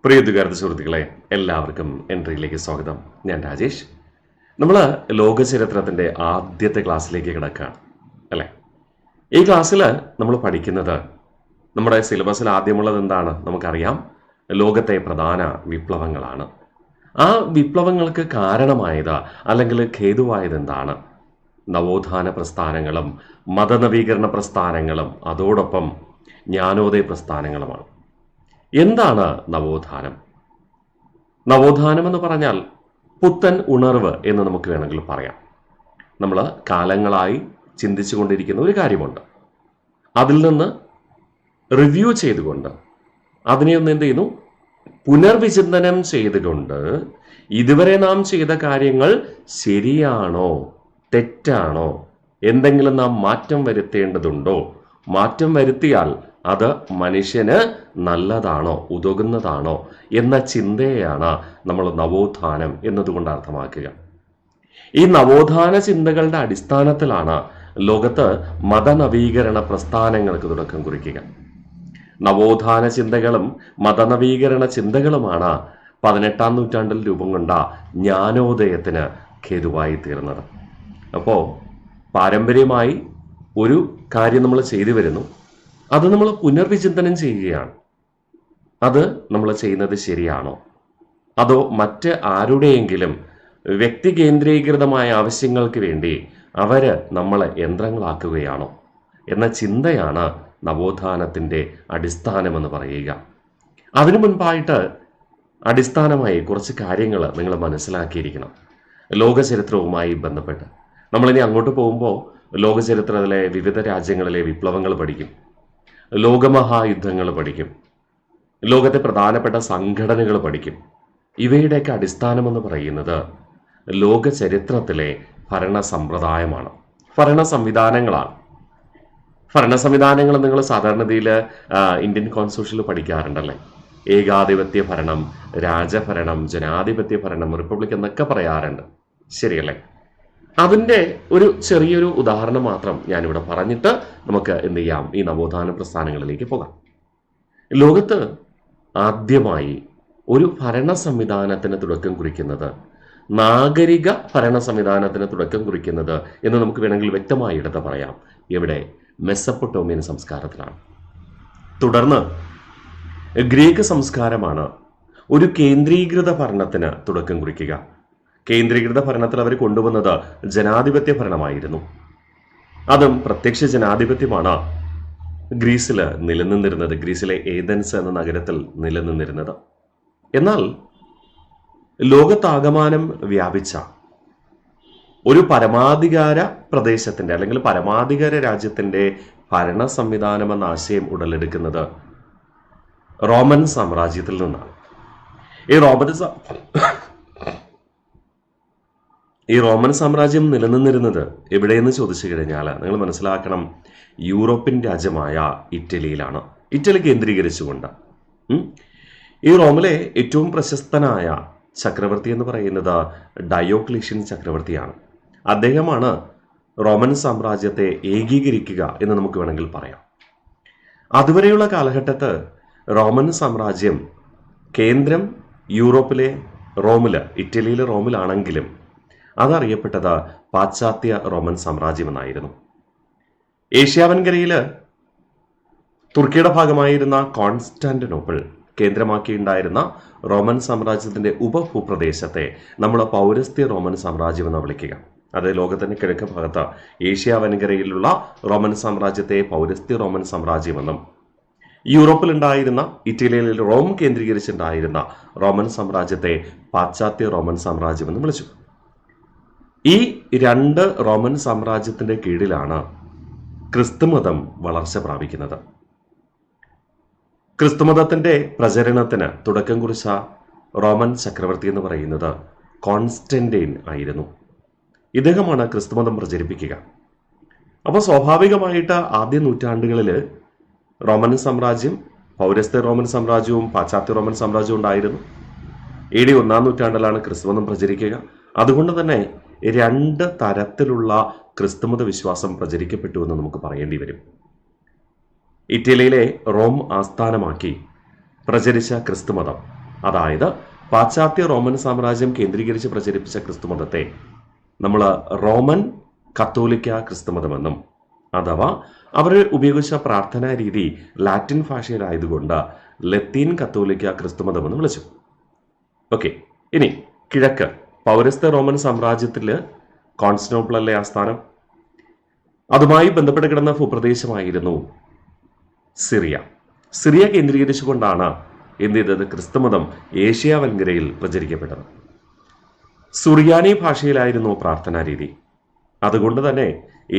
പ്രിയതുകാരുടെ സുഹൃത്തുക്കളെ, എല്ലാവർക്കും എൻട്രിയിലേക്ക് സ്വാഗതം. ഞാൻ രാജേഷ്. നമ്മൾ ലോക ചരിത്രത്തിൻ്റെ ആദ്യത്തെ ക്ലാസ്സിലേക്ക് കിടക്കുകയാണ് അല്ലേ? ഈ ക്ലാസ്സിൽ നമ്മൾ പഠിക്കുന്നത് നമ്മുടെ സിലബസിൽ ആദ്യമുള്ളത് എന്താണ് നമുക്കറിയാം. ലോകത്തെ പ്രധാന വിപ്ലവങ്ങളാണ്. ആ വിപ്ലവങ്ങൾക്ക് കാരണമായത് അല്ലെങ്കിൽ ഹേതുവായത് എന്താണ്? നവോത്ഥാന പ്രസ്ഥാനങ്ങളും മതനവീകരണ പ്രസ്ഥാനങ്ങളും അതോടൊപ്പം ജ്ഞാനോദയ പ്രസ്ഥാനങ്ങളുമാണ്. എന്താണ് നവോത്ഥാനം? നവോത്ഥാനം എന്ന് പറഞ്ഞാൽ പുത്തൻ ഉണർവ് എന്ന് നമുക്ക് വേണമെങ്കിൽ പറയാം. നമ്മൾ കാലങ്ങളായി ചിന്തിച്ചു കൊണ്ടിരിക്കുന്ന ഒരു കാര്യമുണ്ട്. അതിൽ നിന്ന് റിവ്യൂ ചെയ്തുകൊണ്ട് അതിനെ ഒന്ന് എന്ത് ചെയ്യുന്നു, പുനർവിചിന്തനം ചെയ്തുകൊണ്ട് ഇതുവരെ നാം ചെയ്ത കാര്യങ്ങൾ ശരിയാണോ തെറ്റാണോ, എന്തെങ്കിലും നാം മാറ്റം വരുത്തേണ്ടതുണ്ടോ, മാറ്റം വരുത്തിയാൽ അത് മനുഷ്യന് നല്ലതാണോ ഉതകുന്നതാണോ എന്ന ചിന്തയെയാണ് നമ്മൾ നവോത്ഥാനം എന്നതുകൊണ്ട് അർത്ഥമാക്കുക. ഈ നവോത്ഥാന ചിന്തകളുടെ അടിസ്ഥാനത്തിലാണ് ലോകത്ത് മതനവീകരണ പ്രസ്ഥാനങ്ങൾക്ക് തുടക്കം കുറിക്കുക. നവോത്ഥാന ചിന്തകളും മതനവീകരണ ചിന്തകളുമാണ് 18-ാം നൂറ്റാണ്ടിൽ രൂപം കൊണ്ട ജ്ഞാനോദയത്തിന് ഹേതുവായി തീർന്നത്. അപ്പോൾ പാരമ്പര്യമായി ഒരു കാര്യം നമ്മൾ ചെയ്തു വരുന്നു, അത് നമ്മൾ പുനർവിചിന്തനം ചെയ്യുകയാണ്. അത് നമ്മൾ ചെയ്യുന്നത് ശരിയാണോ, അതോ മറ്റ് ആരുടെയെങ്കിലും വ്യക്തി കേന്ദ്രീകൃതമായ ആവശ്യങ്ങൾക്ക് വേണ്ടി അവര് നമ്മളെ യന്ത്രങ്ങളാക്കുകയാണോ എന്ന ചിന്തയാണ് നവോത്ഥാനത്തിൻ്റെ അടിസ്ഥാനമെന്ന് പറയുക. അതിനു മുൻപായിട്ട് അടിസ്ഥാനമായി കുറച്ച് കാര്യങ്ങൾ നിങ്ങൾ മനസ്സിലാക്കിയിരിക്കണം. ലോകചരിത്രവുമായി ബന്ധപ്പെട്ട് നമ്മളിനി അങ്ങോട്ട് പോകുമ്പോൾ ലോകചരിത്രത്തിലെ വിവിധ രാജ്യങ്ങളിലെ വിപ്ലവങ്ങൾ പഠിക്കും, ലോകമഹായുദ്ധങ്ങൾ പഠിക്കും, ലോകത്തെ പ്രധാനപ്പെട്ട സംഘടനകൾ പഠിക്കും. ഇവയുടെയൊക്കെ അടിസ്ഥാനമെന്ന് പറയുന്നത് ലോക ചരിത്രത്തിലെ ഭരണ സമ്പ്രദായമാണ്, ഭരണ സംവിധാനങ്ങളാണ്. ഭരണ സംവിധാനങ്ങൾ നിങ്ങൾ സാധാരണതയിൽ ഇന്ത്യൻ കോൺസ്റ്റിറ്റ്യൂഷനിൽ പഠിക്കാറുണ്ടല്ലേ. ഏകാധിപത്യ ഭരണം, രാജഭരണം, ജനാധിപത്യ ഭരണം, റിപ്പബ്ലിക് എന്നൊക്കെ പറയാറുണ്ട്, ശരിയല്ലേ? അതിൻ്റെ ഒരു ചെറിയൊരു ഉദാഹരണം മാത്രം ഞാനിവിടെ പറഞ്ഞിട്ട് നമുക്ക് എന്ത് ചെയ്യാം, ഈ നവോത്ഥാന പ്രസ്ഥാനങ്ങളിലേക്ക് പോകാം. ലോകത്ത് ആദ്യമായി ഒരു ഭരണ സംവിധാനത്തിന് തുടക്കം കുറിക്കുന്നത്, നാഗരിക ഭരണ സംവിധാനത്തിന് തുടക്കം കുറിക്കുന്നത് എന്ന് നമുക്ക് വേണമെങ്കിൽ വ്യക്തമായി എടുത്ത് പറയാം, ഇവിടെ മെസ്സപ്പൊട്ടോമിയൻ സംസ്കാരത്തിലാണ്. തുടർന്ന് ഗ്രീക്ക് സംസ്കാരമാണ് ഒരു കേന്ദ്രീകൃത ഭരണത്തിന് തുടക്കം കുറിക്കുക. കേന്ദ്രീകൃത ഭരണത്തിൽ അവർ കൊണ്ടുവന്നത് ജനാധിപത്യ ഭരണമായിരുന്നു. അതും പ്രത്യക്ഷ ജനാധിപത്യമാണ് ഗ്രീസിൽ നിലനിന്നിരുന്നത്, ഗ്രീസിലെ ഏതൻസ് എന്ന നഗരത്തിൽ നിലനിന്നിരുന്നത്. എന്നാൽ ലോകത്താകമാനം വ്യാപിച്ച ഒരു പരമാധികാര പ്രദേശത്തിൻ്റെ അല്ലെങ്കിൽ പരമാധികാര രാജ്യത്തിൻ്റെ ഭരണ സംവിധാനം എന്ന ആശയം ഉടലെടുക്കുന്നത് റോമൻ സാമ്രാജ്യത്തിൽ നിന്നാണ്. ഈ റോമൻ സാമ്രാജ്യം നിലനിന്നിരുന്നത് എവിടെയെന്ന് ചോദിച്ചു കഴിഞ്ഞാൽ നിങ്ങൾ മനസ്സിലാക്കണം, യൂറോപ്യൻ രാജ്യമായ ഇറ്റലിയിലാണ്. ഇറ്റലി കേന്ദ്രീകരിച്ചുകൊണ്ട് ഈ റോമിലെ ഏറ്റവും പ്രശസ്തനായ ചക്രവർത്തി എന്ന് പറയുന്നത് ഡയോക്ലീഷ്യൻ ചക്രവർത്തിയാണ്. അദ്ദേഹമാണ് റോമൻ സാമ്രാജ്യത്തെ ഏകീകരിക്കുക എന്ന് നമുക്ക് വേണമെങ്കിൽ പറയാം. അതുവരെയുള്ള കാലഘട്ടത്ത് റോമൻ സാമ്രാജ്യം കേന്ദ്രം യൂറോപ്പിലെ റോമില്, ഇറ്റലിയിലെ റോമിലാണെങ്കിലും അതറിയപ്പെട്ടത് പാശ്ചാത്യ റോമൻ സാമ്രാജ്യം എന്നായിരുന്നു. ഏഷ്യാവൻകരയിൽ തുർക്കിയുടെ ഭാഗമായിരുന്ന കോൺസ്റ്റാന്റിനോപ്പിൾ കേന്ദ്രമാക്കിയുണ്ടായിരുന്ന റോമൻ സാമ്രാജ്യത്തിൻ്റെ ഉപഭൂപ്രദേശത്തെ നമ്മൾ പൗരസ്ത്യ റോമൻ സാമ്രാജ്യം എന്ന് വിളിക്കുക. അത് ലോകത്തിൻ്റെ കിഴക്ക് ഭാഗത്ത് ഏഷ്യാവൻകരയിലുള്ള റോമൻ സാമ്രാജ്യത്തെ പൗരസ്ത്യ റോമൻ സാമ്രാജ്യമെന്നും, യൂറോപ്പിലുണ്ടായിരുന്ന ഇറ്റലിയിൽ റോം കേന്ദ്രീകരിച്ചുണ്ടായിരുന്ന റോമൻ സാമ്രാജ്യത്തെ പാശ്ചാത്യ റോമൻ സാമ്രാജ്യമെന്നും വിളിച്ചു. ഈ രണ്ട് റോമൻ സാമ്രാജ്യത്തിൻ്റെ കീഴിലാണ് ക്രിസ്തുമതം വളർച്ച പ്രാപിക്കുന്നത്. ക്രിസ്തുമതത്തിൻ്റെ പ്രചരണത്തിന് തുടക്കം കുറിച്ച റോമൻ ചക്രവർത്തി എന്ന് പറയുന്നത് കോൺസ്റ്റന്റൈൻ ആയിരുന്നു. ഇദ്ദേഹമാണ് ക്രിസ്തുമതം പ്രചരിപ്പിക്കുക. അപ്പോൾ സ്വാഭാവികമായിട്ട് ആദ്യ നൂറ്റാണ്ടുകളിൽ റോമൻ സാമ്രാജ്യം, പൗരസ്ത്യ റോമൻ സാമ്രാജ്യവും പാശ്ചാത്യ റോമൻ സാമ്രാജ്യവും ഉണ്ടായിരുന്നു. AD 1-ാം നൂറ്റാണ്ടിലാണ് ക്രിസ്തുമതം പ്രചരിക്കുക. അതുകൊണ്ട് തന്നെ രണ്ട് തരത്തിലുള്ള ക്രിസ്തുമത വിശ്വാസം പ്രചരിക്കപ്പെട്ടു എന്ന് നമുക്ക് പറയേണ്ടി വരും. ഇറ്റലിയിലെ റോം ആസ്ഥാനമാക്കി പ്രചരിച്ച ക്രിസ്തുമതം അതായത് പാശ്ചാത്യ റോമൻ സാമ്രാജ്യം കേന്ദ്രീകരിച്ച് പ്രചരിപ്പിച്ച ക്രിസ്തുമതത്തെ നമ്മൾ റോമൻ കത്തോലിക്ക ക്രിസ്തുമതമെന്നും, അഥവാ അവർ ഉപയോഗിച്ച പ്രാർത്ഥനാ രീതി ലാറ്റിൻ ഭാഷയിലായതുകൊണ്ട് ലത്തീൻ കത്തോലിക്ക ക്രിസ്തുമതമെന്ന് വിളിച്ചു. ഓക്കെ, ഇനി കിഴക്ക് പൗരസ്ത്യ റോമൻ സാമ്രാജ്യത്തിൽ കോൺസ്റ്റന്റിനോപ്പിളല്ലേ ആസ്ഥാനം. അതുമായി ബന്ധപ്പെട്ട് കിടന്ന ഭൂപ്രദേശമായിരുന്നു സിറിയ. സിറിയ കേന്ദ്രീകരിച്ചുകൊണ്ടാണ് എന്ത് ചെയ്തത്? ക്രിസ്തുമതം ഏഷ്യ വൻകരയിൽ പ്രചരിക്കപ്പെട്ടത്. സുറിയാനി ഭാഷയിലായിരുന്നു പ്രാർത്ഥനാ രീതി. അതുകൊണ്ട് തന്നെ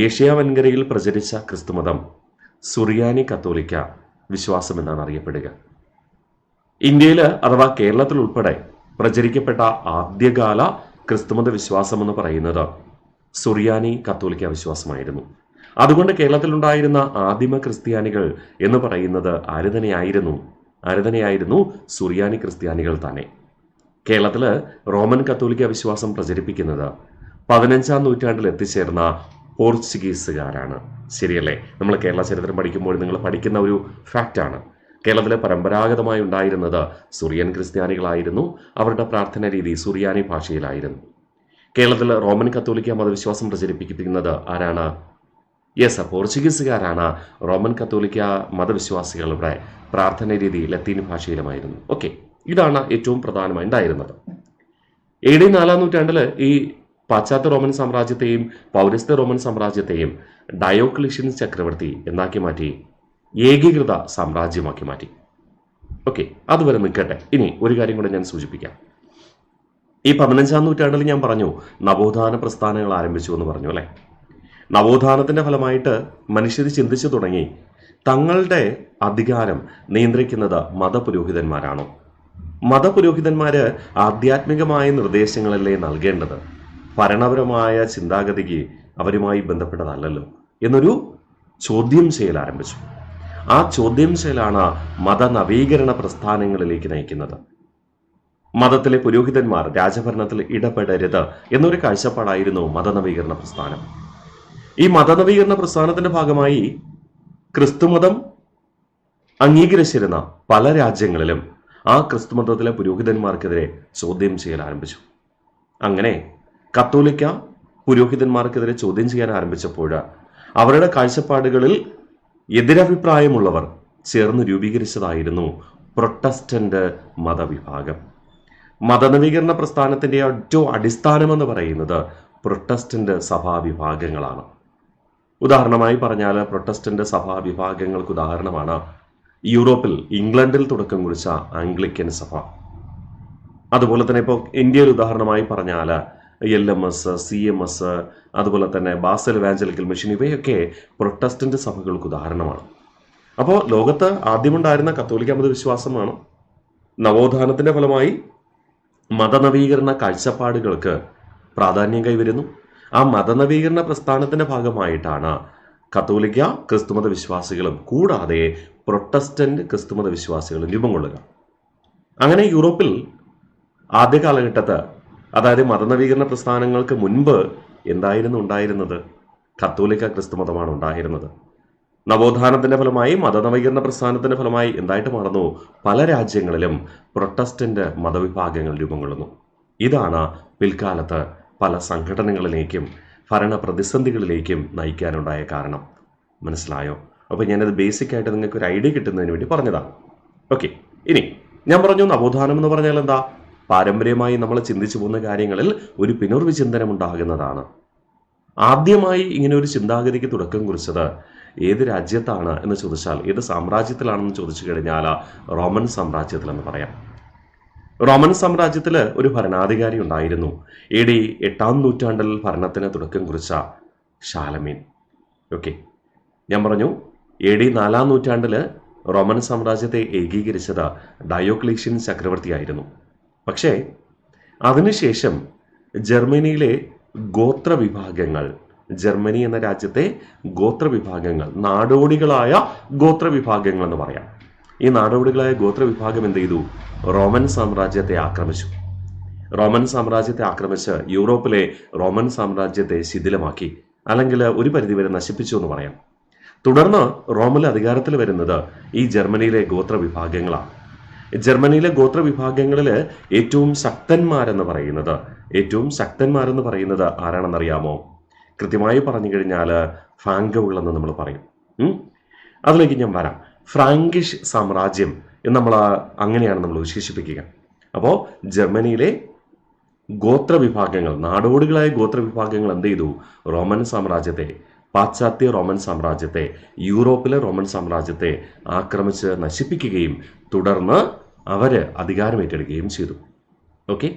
ഏഷ്യ വൻകരയിൽ പ്രചരിച്ച ക്രിസ്തുമതം സുറിയാനി കത്തോലിക്ക വിശ്വാസം എന്നാണ് അറിയപ്പെടുക. ഇന്ത്യയിൽ അഥവാ കേരളത്തിൽ ഉൾപ്പെടെ പ്രചരിക്കപ്പെട്ട ആദ്യകാല ക്രിസ്തുമത വിശ്വാസം എന്ന് പറയുന്നത് സുറിയാനി കത്തോലിക്ക വിശ്വാസമായിരുന്നു. അതുകൊണ്ട് കേരളത്തിലുണ്ടായിരുന്ന ആദിമ ക്രിസ്ത്യാനികൾ എന്ന് പറയുന്നത് ആര് തന്നെയായിരുന്നു? സുറിയാനി ക്രിസ്ത്യാനികൾ തന്നെ. കേരളത്തിൽ റോമൻ കത്തോലിക്ക വിശ്വാസം പ്രചരിപ്പിക്കുന്നത് 15-ാം നൂറ്റാണ്ടിൽ എത്തിച്ചേർന്ന പോർച്ചുഗീസുകാരാണ്. ശരിയല്ലേ? നമ്മൾ കേരള ചരിത്രം പഠിക്കുമ്പോൾ നിങ്ങൾ പഠിക്കുന്ന ഒരു ഫാക്റ്റാണ്. കേരളത്തിലെ പരമ്പരാഗതമായി ഉണ്ടായിരുന്നത് സുറിയൻ ക്രിസ്ത്യാനികളായിരുന്നു. അവരുടെ പ്രാർത്ഥന രീതി സുറിയാനി ഭാഷയിലായിരുന്നു. കേരളത്തിൽ റോമൻ കത്തോലിക്ക മതവിശ്വാസം പ്രചരിപ്പിക്കുന്നത് ആരാണ്? പോർച്ചുഗീസുകാരാണ്. റോമൻ കത്തോലിക്ക മതവിശ്വാസികളുടെ പ്രാർത്ഥന രീതി ലത്തീൻ ഭാഷയിലുമായിരുന്നു. ഓക്കെ, ഇതാണ് ഏറ്റവും പ്രധാനമായി ഉണ്ടായിരുന്നത്. AD 4-ാം നൂറ്റാണ്ടിൽ ഈ പാശ്ചാത്യ റോമൻ സാമ്രാജ്യത്തെയും പൗരസ്ത്യ റോമൻ സാമ്രാജ്യത്തെയും ഡയോക്ലിഷ്യൻ ചക്രവർത്തി എന്നാക്കി മാറ്റി, ഏകീകൃത സാമ്രാജ്യമാക്കി മാറ്റി. ഓക്കെ, അതുവരെ നിൽക്കട്ടെ. ഇനി ഒരു കാര്യം കൂടെ ഞാൻ സൂചിപ്പിക്കാം. ഈ 15-ാം നൂറ്റാണ്ടിൽ ഞാൻ പറഞ്ഞു നവോത്ഥാന പ്രസ്ഥാനങ്ങൾ ആരംഭിച്ചു എന്ന് പറഞ്ഞു അല്ലേ? നവോത്ഥാനത്തിന്റെ ഫലമായിട്ട് മനുഷ്യർ ചിന്തിച്ചു തുടങ്ങി, തങ്ങളുടെ അധികാരം നിയന്ത്രിക്കുന്നത് മതപുരോഹിതന്മാരാണോ? മതപുരോഹിതന്മാര് ആധ്യാത്മികമായ നിർദ്ദേശങ്ങളല്ലേ നൽകേണ്ടത്? ഭരണപരമായ ചിന്താഗതിക്ക് അവരുമായി ബന്ധപ്പെട്ടതല്ലല്ലോ എന്നൊരു ചോദ്യം ചെയ്യൽ ആരംഭിച്ചു. ആ ചോദ്യം ചെയ്യലാണ് മതനവീകരണ പ്രസ്ഥാനങ്ങളിലേക്ക് നയിക്കുന്നത്. മതത്തിലെ പുരോഹിതന്മാർ രാജഭരണത്തിൽ ഇടപെടരുത് എന്നൊരു കാഴ്ചപ്പാടായിരുന്നു മതനവീകരണ പ്രസ്ഥാനം. ഈ മതനവീകരണ പ്രസ്ഥാനത്തിന്റെ ഭാഗമായി ക്രിസ്തുമതം അംഗീകരിച്ചിരുന്ന പല രാജ്യങ്ങളിലും ആ ക്രിസ്തുമതത്തിലെ പുരോഹിതന്മാർക്കെതിരെ ചോദ്യം ചെയ്യൽ ആരംഭിച്ചു. അങ്ങനെ കത്തോലിക്ക പുരോഹിതന്മാർക്കെതിരെ ചോദ്യം ചെയ്യാൻ ആരംഭിച്ചപ്പോൾ അവരുടെ കാഴ്ചപ്പാടുകളിൽ എതിരഭിപ്രായമുള്ളവർ ചേർന്ന് രൂപീകരിച്ചതായിരുന്നു പ്രൊട്ടസ്റ്റന്റ് മതവിഭാഗം. മതനവീകരണ പ്രസ്ഥാനത്തിന്റെ ഏറ്റവും അടിസ്ഥാനമെന്ന് പറയുന്നത് പ്രൊട്ടസ്റ്റന്റ് സഭാവിഭാഗങ്ങളാണ്. ഉദാഹരണമായി പറഞ്ഞാൽ പ്രൊട്ടസ്റ്റന്റ് സഭാവിഭാഗങ്ങൾക്ക് ഉദാഹരണമാണ് യൂറോപ്പിൽ ഇംഗ്ലണ്ടിൽ തുടക്കം കുറിച്ച ആംഗ്ലിക്കൻ സഭ. അതുപോലെ തന്നെ ഇപ്പോൾ ഇന്ത്യയിൽ ഉദാഹരണമായി പറഞ്ഞാൽ LMS, CMS, അതുപോലെ തന്നെ ബാസൽ എവാഞ്ചലിക്കൽ മിഷൻ, ഇവയൊക്കെ പ്രൊട്ടസ്റ്റന്റ് സഭകൾക്ക് ഉദാഹരണമാണ്. അപ്പോൾ ലോകത്ത് ആദ്യമുണ്ടായിരുന്ന കത്തോലിക്ക മതവിശ്വാസമാണ്. നവോത്ഥാനത്തിന്റെ ഫലമായി മതനവീകരണ കാഴ്ചപ്പാടുകൾക്ക് പ്രാധാന്യം കൈവരുന്നു. ആ മതനവീകരണ പ്രസ്ഥാനത്തിന്റെ ഭാഗമായിട്ടാണ് കത്തോലിക്ക ക്രിസ്തുമത വിശ്വാസികളും കൂടാതെ പ്രൊട്ടസ്റ്റന്റ് ക്രിസ്തുമത വിശ്വാസികളും രൂപം കൊള്ളുക. അങ്ങനെ യൂറോപ്പിൽ ആദ്യ കാലഘട്ടത്ത്, അതായത് മതനവീകരണ പ്രസ്ഥാനങ്ങൾക്ക് മുൻപ് എന്തായിരുന്നു ഉണ്ടായിരുന്നത്? കത്തോലിക്ക ക്രിസ്തുമതമാണ് ഉണ്ടായിരുന്നത്. നവോത്ഥാനത്തിന്റെ ഫലമായി മതനവീകരണ പ്രസ്ഥാനത്തിന്റെ ഫലമായി എന്തായിട്ട് മാറുന്നു? പല രാജ്യങ്ങളിലും പ്രൊട്ടസ്റ്റന്റ് മതവിഭാഗങ്ങൾ രൂപം കൊള്ളുന്നു. ഇതാണ് പിൽക്കാലത്ത് പല സംഘടനകളിലേക്കും ഭരണ പ്രതിസന്ധികളിലേക്കും നയിക്കാനുണ്ടായ കാരണം. മനസ്സിലായോ? അപ്പോൾ ഞാനത് ബേസിക് ആയിട്ട് നിങ്ങൾക്ക് ഒരു ഐഡിയ കിട്ടുന്നതിന് വേണ്ടി പറഞ്ഞതാണ്. ഓക്കെ, ഇനി ഞാൻ പറഞ്ഞു നവോത്ഥാനം എന്ന് പറഞ്ഞാൽ എന്താ? പാരമ്പര്യമായി നമ്മൾ ചിന്തിച്ചു പോകുന്ന കാര്യങ്ങളിൽ ഒരു പുനർവിചിന്തനം ഉണ്ടാകുന്നതാണ്. ആദ്യമായി ഇങ്ങനെ ഒരു ചിന്താഗതിക്ക് തുടക്കം കുറിച്ചത് ഏത് രാജ്യത്താണ് എന്ന് ചോദിച്ചാൽ, ഏത് സാമ്രാജ്യത്തിലാണെന്ന് ചോദിച്ചു കഴിഞ്ഞാൽ റോമൻ സാമ്രാജ്യത്തിലെന്ന് പറയാം. റോമൻ സാമ്രാജ്യത്തിൽ ഒരു ഭരണാധികാരി ഉണ്ടായിരുന്നു. AD 8-ാം നൂറ്റാണ്ടിൽ ഭരണത്തിന് തുടക്കം കുറിച്ച ഷാലമീൻ. ഓക്കെ, ഞാൻ പറഞ്ഞു AD 4-ാം നൂറ്റാണ്ടിൽ റോമൻ സാമ്രാജ്യത്തെ ഏകീകരിച്ചത് ഡയോക്ലീഷ്യൻ ചക്രവർത്തിയായിരുന്നു. പക്ഷേ അതിനുശേഷം ജർമ്മനിയിലെ ഗോത്രവിഭാഗങ്ങൾ, ജർമ്മനി എന്ന രാജ്യത്തെ ഗോത്രവിഭാഗങ്ങൾ, നാടോടികളായ ഗോത്രവിഭാഗങ്ങൾ എന്ന് പറയാം. ഈ നാടോടികളായ ഗോത്രവിഭാഗം എന്ത് ചെയ്തു? റോമൻ സാമ്രാജ്യത്തെ ആക്രമിച്ചു. റോമൻ സാമ്രാജ്യത്തെ ആക്രമിച്ച് യൂറോപ്പിലെ റോമൻ സാമ്രാജ്യത്തെ ശിഥിലമാക്കി, അല്ലെങ്കിൽ ഒരു പരിധിവരെ നശിപ്പിച്ചു എന്ന് പറയാം. തുടർന്ന് റോമിൽ അധികാരത്തിൽ വരുന്നത് ഈ ജർമ്മനിയിലെ ഗോത്രവിഭാഗങ്ങളാണ്. ജർമ്മനിയിലെ ഗോത്ര വിഭാഗങ്ങളിൽ ഏറ്റവും ശക്തന്മാരെന്ന് പറയുന്നത് ആരാണെന്നറിയാമോ? കൃത്യമായി പറഞ്ഞു കഴിഞ്ഞാൽ ഫ്രാങ്കോകൾ എന്ന് നമ്മൾ പറയും. അതിലേക്ക് ഞാൻ വരാം. ഫ്രാങ്കിഷ് സാമ്രാജ്യം എന്ന് അങ്ങനെയാണ് നമ്മൾ വിശേഷിപ്പിക്കുക. അപ്പോൾ ജർമ്മനിയിലെ ഗോത്രവിഭാഗങ്ങൾ, നാടോടികളായ ഗോത്രവിഭാഗങ്ങൾ എന്ത് ചെയ്തു? റോമൻ സാമ്രാജ്യത്തെ, പാശ്ചാത്യ റോമൻ സാമ്രാജ്യത്തെ, യൂറോപ്പിലെ റോമൻ സാമ്രാജ്യത്തെ ആക്രമിച്ച് നശിപ്പിക്കുകയും തുടർന്ന് അവര് അധികാരം ഏറ്റെടുക്കുകയും ചെയ്തു. ഓക്കെ,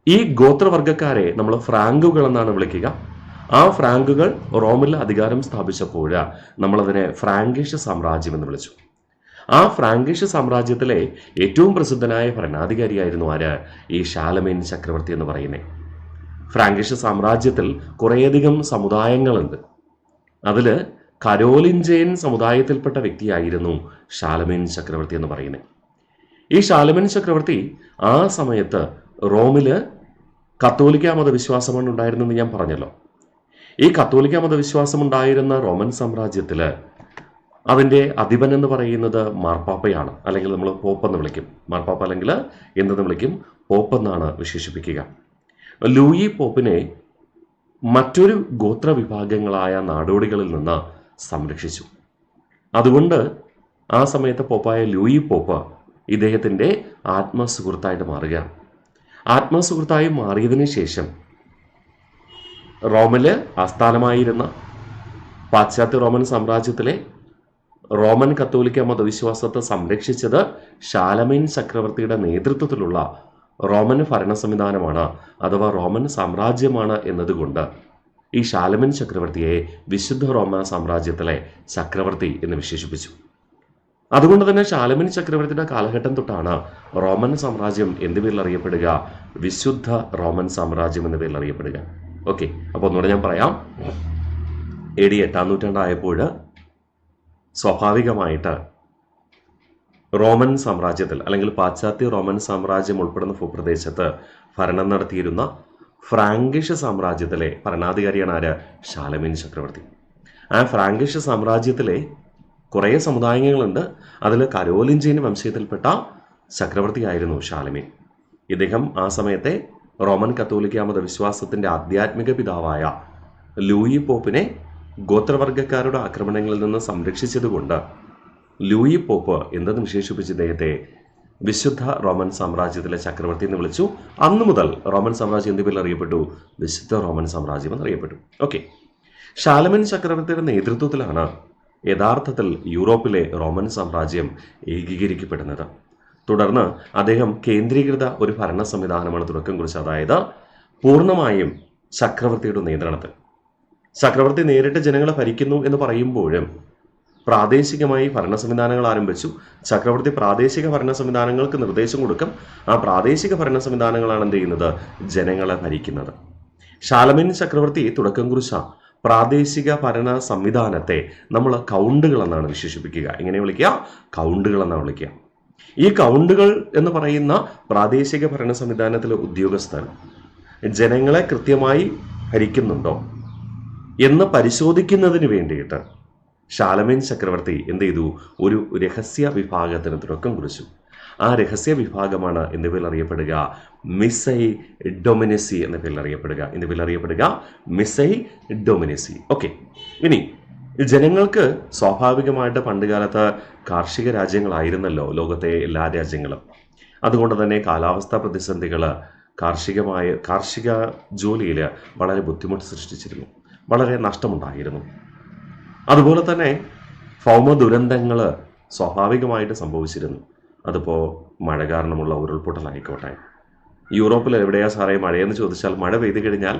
ഈ ഗോത്രവർഗക്കാരെ നമ്മൾ ഫ്രാങ്കുകൾ എന്നാണ് വിളിക്കുക. ആ ഫ്രാങ്കുകൾ റോമിൽ അധികാരം സ്ഥാപിച്ചപ്പോൾ നമ്മളതിനെ ഫ്രാങ്കിഷ് സാമ്രാജ്യം എന്ന് വിളിച്ചു. ആ ഫ്രാങ്കിഷ് സാമ്രാജ്യത്തിലെ ഏറ്റവും പ്രസിദ്ധനായ ഭരണാധികാരിയായിരുന്നു ആര്? ഈ ഷാലമീൻ ചക്രവർത്തി എന്ന് പറയുന്നത്. ഫ്രാങ്കിഷ് സാമ്രാജ്യത്തിൽ കുറേയധികം സമുദായങ്ങളുണ്ട്. അതിൽ കരോലിഞ്ചയൻ സമുദായത്തിൽപ്പെട്ട വ്യക്തിയായിരുന്നു ഷാലമീൻ ചക്രവർത്തി എന്ന് പറയുന്നത്. ഈ ഷാലമീൻ ചക്രവർത്തി ആ സമയത്ത് റോമില് കത്തോലിക്ക മതവിശ്വാസമാണ് ഉണ്ടായിരുന്നെന്ന് ഞാൻ പറഞ്ഞല്ലോ. ഈ കത്തോലിക്ക മതവിശ്വാസം ഉണ്ടായിരുന്ന റോമൻ സാമ്രാജ്യത്തിൽ അതിൻ്റെ അധിപൻ എന്ന് പറയുന്നത് മാർപ്പാപ്പയാണ്, അല്ലെങ്കിൽ നമ്മൾ പോപ്പെന്ന് വിളിക്കും. മാർപ്പാപ്പ അല്ലെങ്കിൽ എന്തെന്ന് വിളിക്കും? പോപ്പെന്നാണ് വിശേഷിപ്പിക്കുക. ലൂയി പോപ്പിനെ മറ്റൊരു ഗോത്രവിഭാഗങ്ങളായ നാടോടികളിൽ നിന്ന് സംരക്ഷിച്ചു. അതുകൊണ്ട് ആ സമയത്ത് പോപ്പായ ലൂയി പോപ്പ് ഇദ്ദേഹത്തിൻ്റെ ആത്മസുഹൃത്തായിട്ട് മാറുകയാണ്. ആത്മസുഹൃത്തായി മാറിയതിനു ശേഷം റോമില് ആസ്ഥാനമായിരുന്ന പാശ്ചാത്യ റോമൻ സാമ്രാജ്യത്തിലെ റോമൻ കത്തോലിക്ക മതവിശ്വാസത്തെ സംരക്ഷിച്ചത് ഷാലമീൻ ചക്രവർത്തിയുടെ നേതൃത്വത്തിലുള്ള റോമൻ ഭരണ സംവിധാനമാണ്, അഥവാ റോമൻ സാമ്രാജ്യമാണ് എന്നതുകൊണ്ട് ഈ ഷാലമീൻ ചക്രവർത്തിയെ വിശുദ്ധ റോമൻ സാമ്രാജ്യത്തിലെ ചക്രവർത്തി എന്ന് വിശേഷിപ്പിച്ചു. അതുകൊണ്ട് തന്നെ ഷാലമീൻ ചക്രവർത്തിയുടെ കാലഘട്ടം തൊട്ടാണ് റോമൻ സാമ്രാജ്യം എന്ത് പേരിൽ അറിയപ്പെടുക? വിശുദ്ധ റോമൻ സാമ്രാജ്യം എന്ന പേരിൽ അറിയപ്പെടുക. ഓക്കെ, അപ്പോൾ ഒന്നുകൂടെ ഞാൻ പറയാം. AD 8-ാം നൂറ്റാണ്ടായപ്പോൾ സ്വാഭാവികമായിട്ട് റോമൻ സാമ്രാജ്യത്തിൽ, അല്ലെങ്കിൽ പാശ്ചാത്യ റോമൻ സാമ്രാജ്യം ഉൾപ്പെടുന്ന ഭൂപ്രദേശത്ത് ഭരണം നടത്തിയിരുന്ന ഫ്രാങ്കിഷ് സാമ്രാജ്യത്തിലെ ഭരണാധികാരിയാണ് ആര്? ഷാലമീൻ ചക്രവർത്തി. ആ ഫ്രാങ്കിഷ് സാമ്രാജ്യത്തിലെ കുറേ സമുദായങ്ങളുണ്ട്. അതിൽ കരോലിഞ്ചിയൻ വംശത്തിൽപ്പെട്ട ചക്രവർത്തിയായിരുന്നു ഷാലമീൻ. ഇദ്ദേഹം ആ സമയത്തെ റോമൻ കത്തോലിക്ക മതവിശ്വാസത്തിൻ്റെ ആധ്യാത്മിക പിതാവായ ലൂയി പോപ്പിനെ ഗോത്രവർഗക്കാരുടെ ആക്രമണങ്ങളിൽ നിന്ന് സംരക്ഷിച്ചതുകൊണ്ട് ലൂയി പോപ്പ് എന്തെന്ന് വിശേഷിപ്പിച്ച് ഇദ്ദേഹത്തെ വിശുദ്ധ റോമൻ സാമ്രാജ്യത്തിലെ ചക്രവർത്തി എന്ന് വിളിച്ചു. അന്നു മുതൽ റോമൻ സാമ്രാജ്യം എന്ത് പേരിൽ അറിയപ്പെട്ടു? വിശുദ്ധ റോമൻ സാമ്രാജ്യം എന്നറിയപ്പെട്ടു. ഓക്കെ, ഷാലമീൻ ചക്രവർത്തിയുടെ നേതൃത്വത്തിലാണ് യഥാർത്ഥത്തിൽ യൂറോപ്പിലെ റോമൻ സാമ്രാജ്യം ഏകീകരിക്കപ്പെടുന്നത്. തുടർന്ന് അദ്ദേഹം കേന്ദ്രീകൃത ഒരു ഭരണ സംവിധാനമാണ് തുടക്കം കുറിച്ചത്. അതായത് പൂർണ്ണമായും ചക്രവർത്തിയുടെ നിയന്ത്രണത്തിൽ. ചക്രവർത്തി നേരിട്ട് ജനങ്ങളെ ഭരിക്കുന്നു എന്ന് പറയുമ്പോഴും പ്രാദേശികമായി ഭരണ സംവിധാനങ്ങൾ ആരംഭിച്ചു. ചക്രവർത്തി പ്രാദേശിക ഭരണ സംവിധാനങ്ങൾക്ക് നിർദ്ദേശം കൊടുക്കും. ആ പ്രാദേശിക ഭരണ സംവിധാനങ്ങളാണ് എന്ത് ചെയ്യുന്നത്? ജനങ്ങളെ ഭരിക്കുന്നത്. ഷാലമീൻ ചക്രവർത്തി തുടക്കം കുറിച്ച പ്രാദേശിക ഭരണ സംവിധാനത്തെ നമ്മൾ കൗണ്ടുകൾ എന്നാണ് വിശേഷിപ്പിക്കുക. എങ്ങനെ വിളിക്കുക? കൗണ്ടുകൾ എന്നാണ് വിളിക്കുക. ഈ കൗണ്ടുകൾ എന്ന് പറയുന്ന പ്രാദേശിക ഭരണ സംവിധാനത്തിലെ ഉദ്യോഗസ്ഥർ ജനങ്ങളെ കൃത്യമായി ഭരിക്കുന്നുണ്ടോ എന്ന് പരിശോധിക്കുന്നതിന് വേണ്ടിയിട്ട് ഷാലമീൻ ചക്രവർത്തി എന്ത് ചെയ്തു? ഒരു രഹസ്യ വിഭാഗത്തിന് തുടക്കം കുറിച്ചു. ആ രഹസ്യ വിഭാഗമാണ് എന്ത് പേരിൽ അറിയപ്പെടുക? മിസൈ ഡൊമിനസി എന്ന പേരിൽ അറിയപ്പെടുക. മിസൈ ഡൊമിനസി. ഓക്കെ, ഇനി ജനങ്ങൾക്ക് സ്വാഭാവികമായിട്ട് പണ്ടുകാലത്ത് കാർഷിക രാജ്യങ്ങളായിരുന്നല്ലോ ലോകത്തെ എല്ലാ രാജ്യങ്ങളും. അതുകൊണ്ട് തന്നെ കാലാവസ്ഥാ പ്രതിസന്ധികൾ കാർഷിക ജോലിയിൽ വളരെ ബുദ്ധിമുട്ട് സൃഷ്ടിച്ചിരുന്നു, വളരെ നഷ്ടമുണ്ടായിരുന്നു. അതുപോലെ തന്നെ ഭൗമ ദുരന്തങ്ങൾ സ്വാഭാവികമായിട്ട് സംഭവിച്ചിരുന്നു. അതിപ്പോൾ മഴ കാരണമുള്ള ഉരുൾപൊട്ടലായിക്കോട്ടെ. യൂറോപ്പിൽ എവിടെയാ സാറേ മഴയെന്ന് ചോദിച്ചാൽ, മഴ പെയ്തു കഴിഞ്ഞാൽ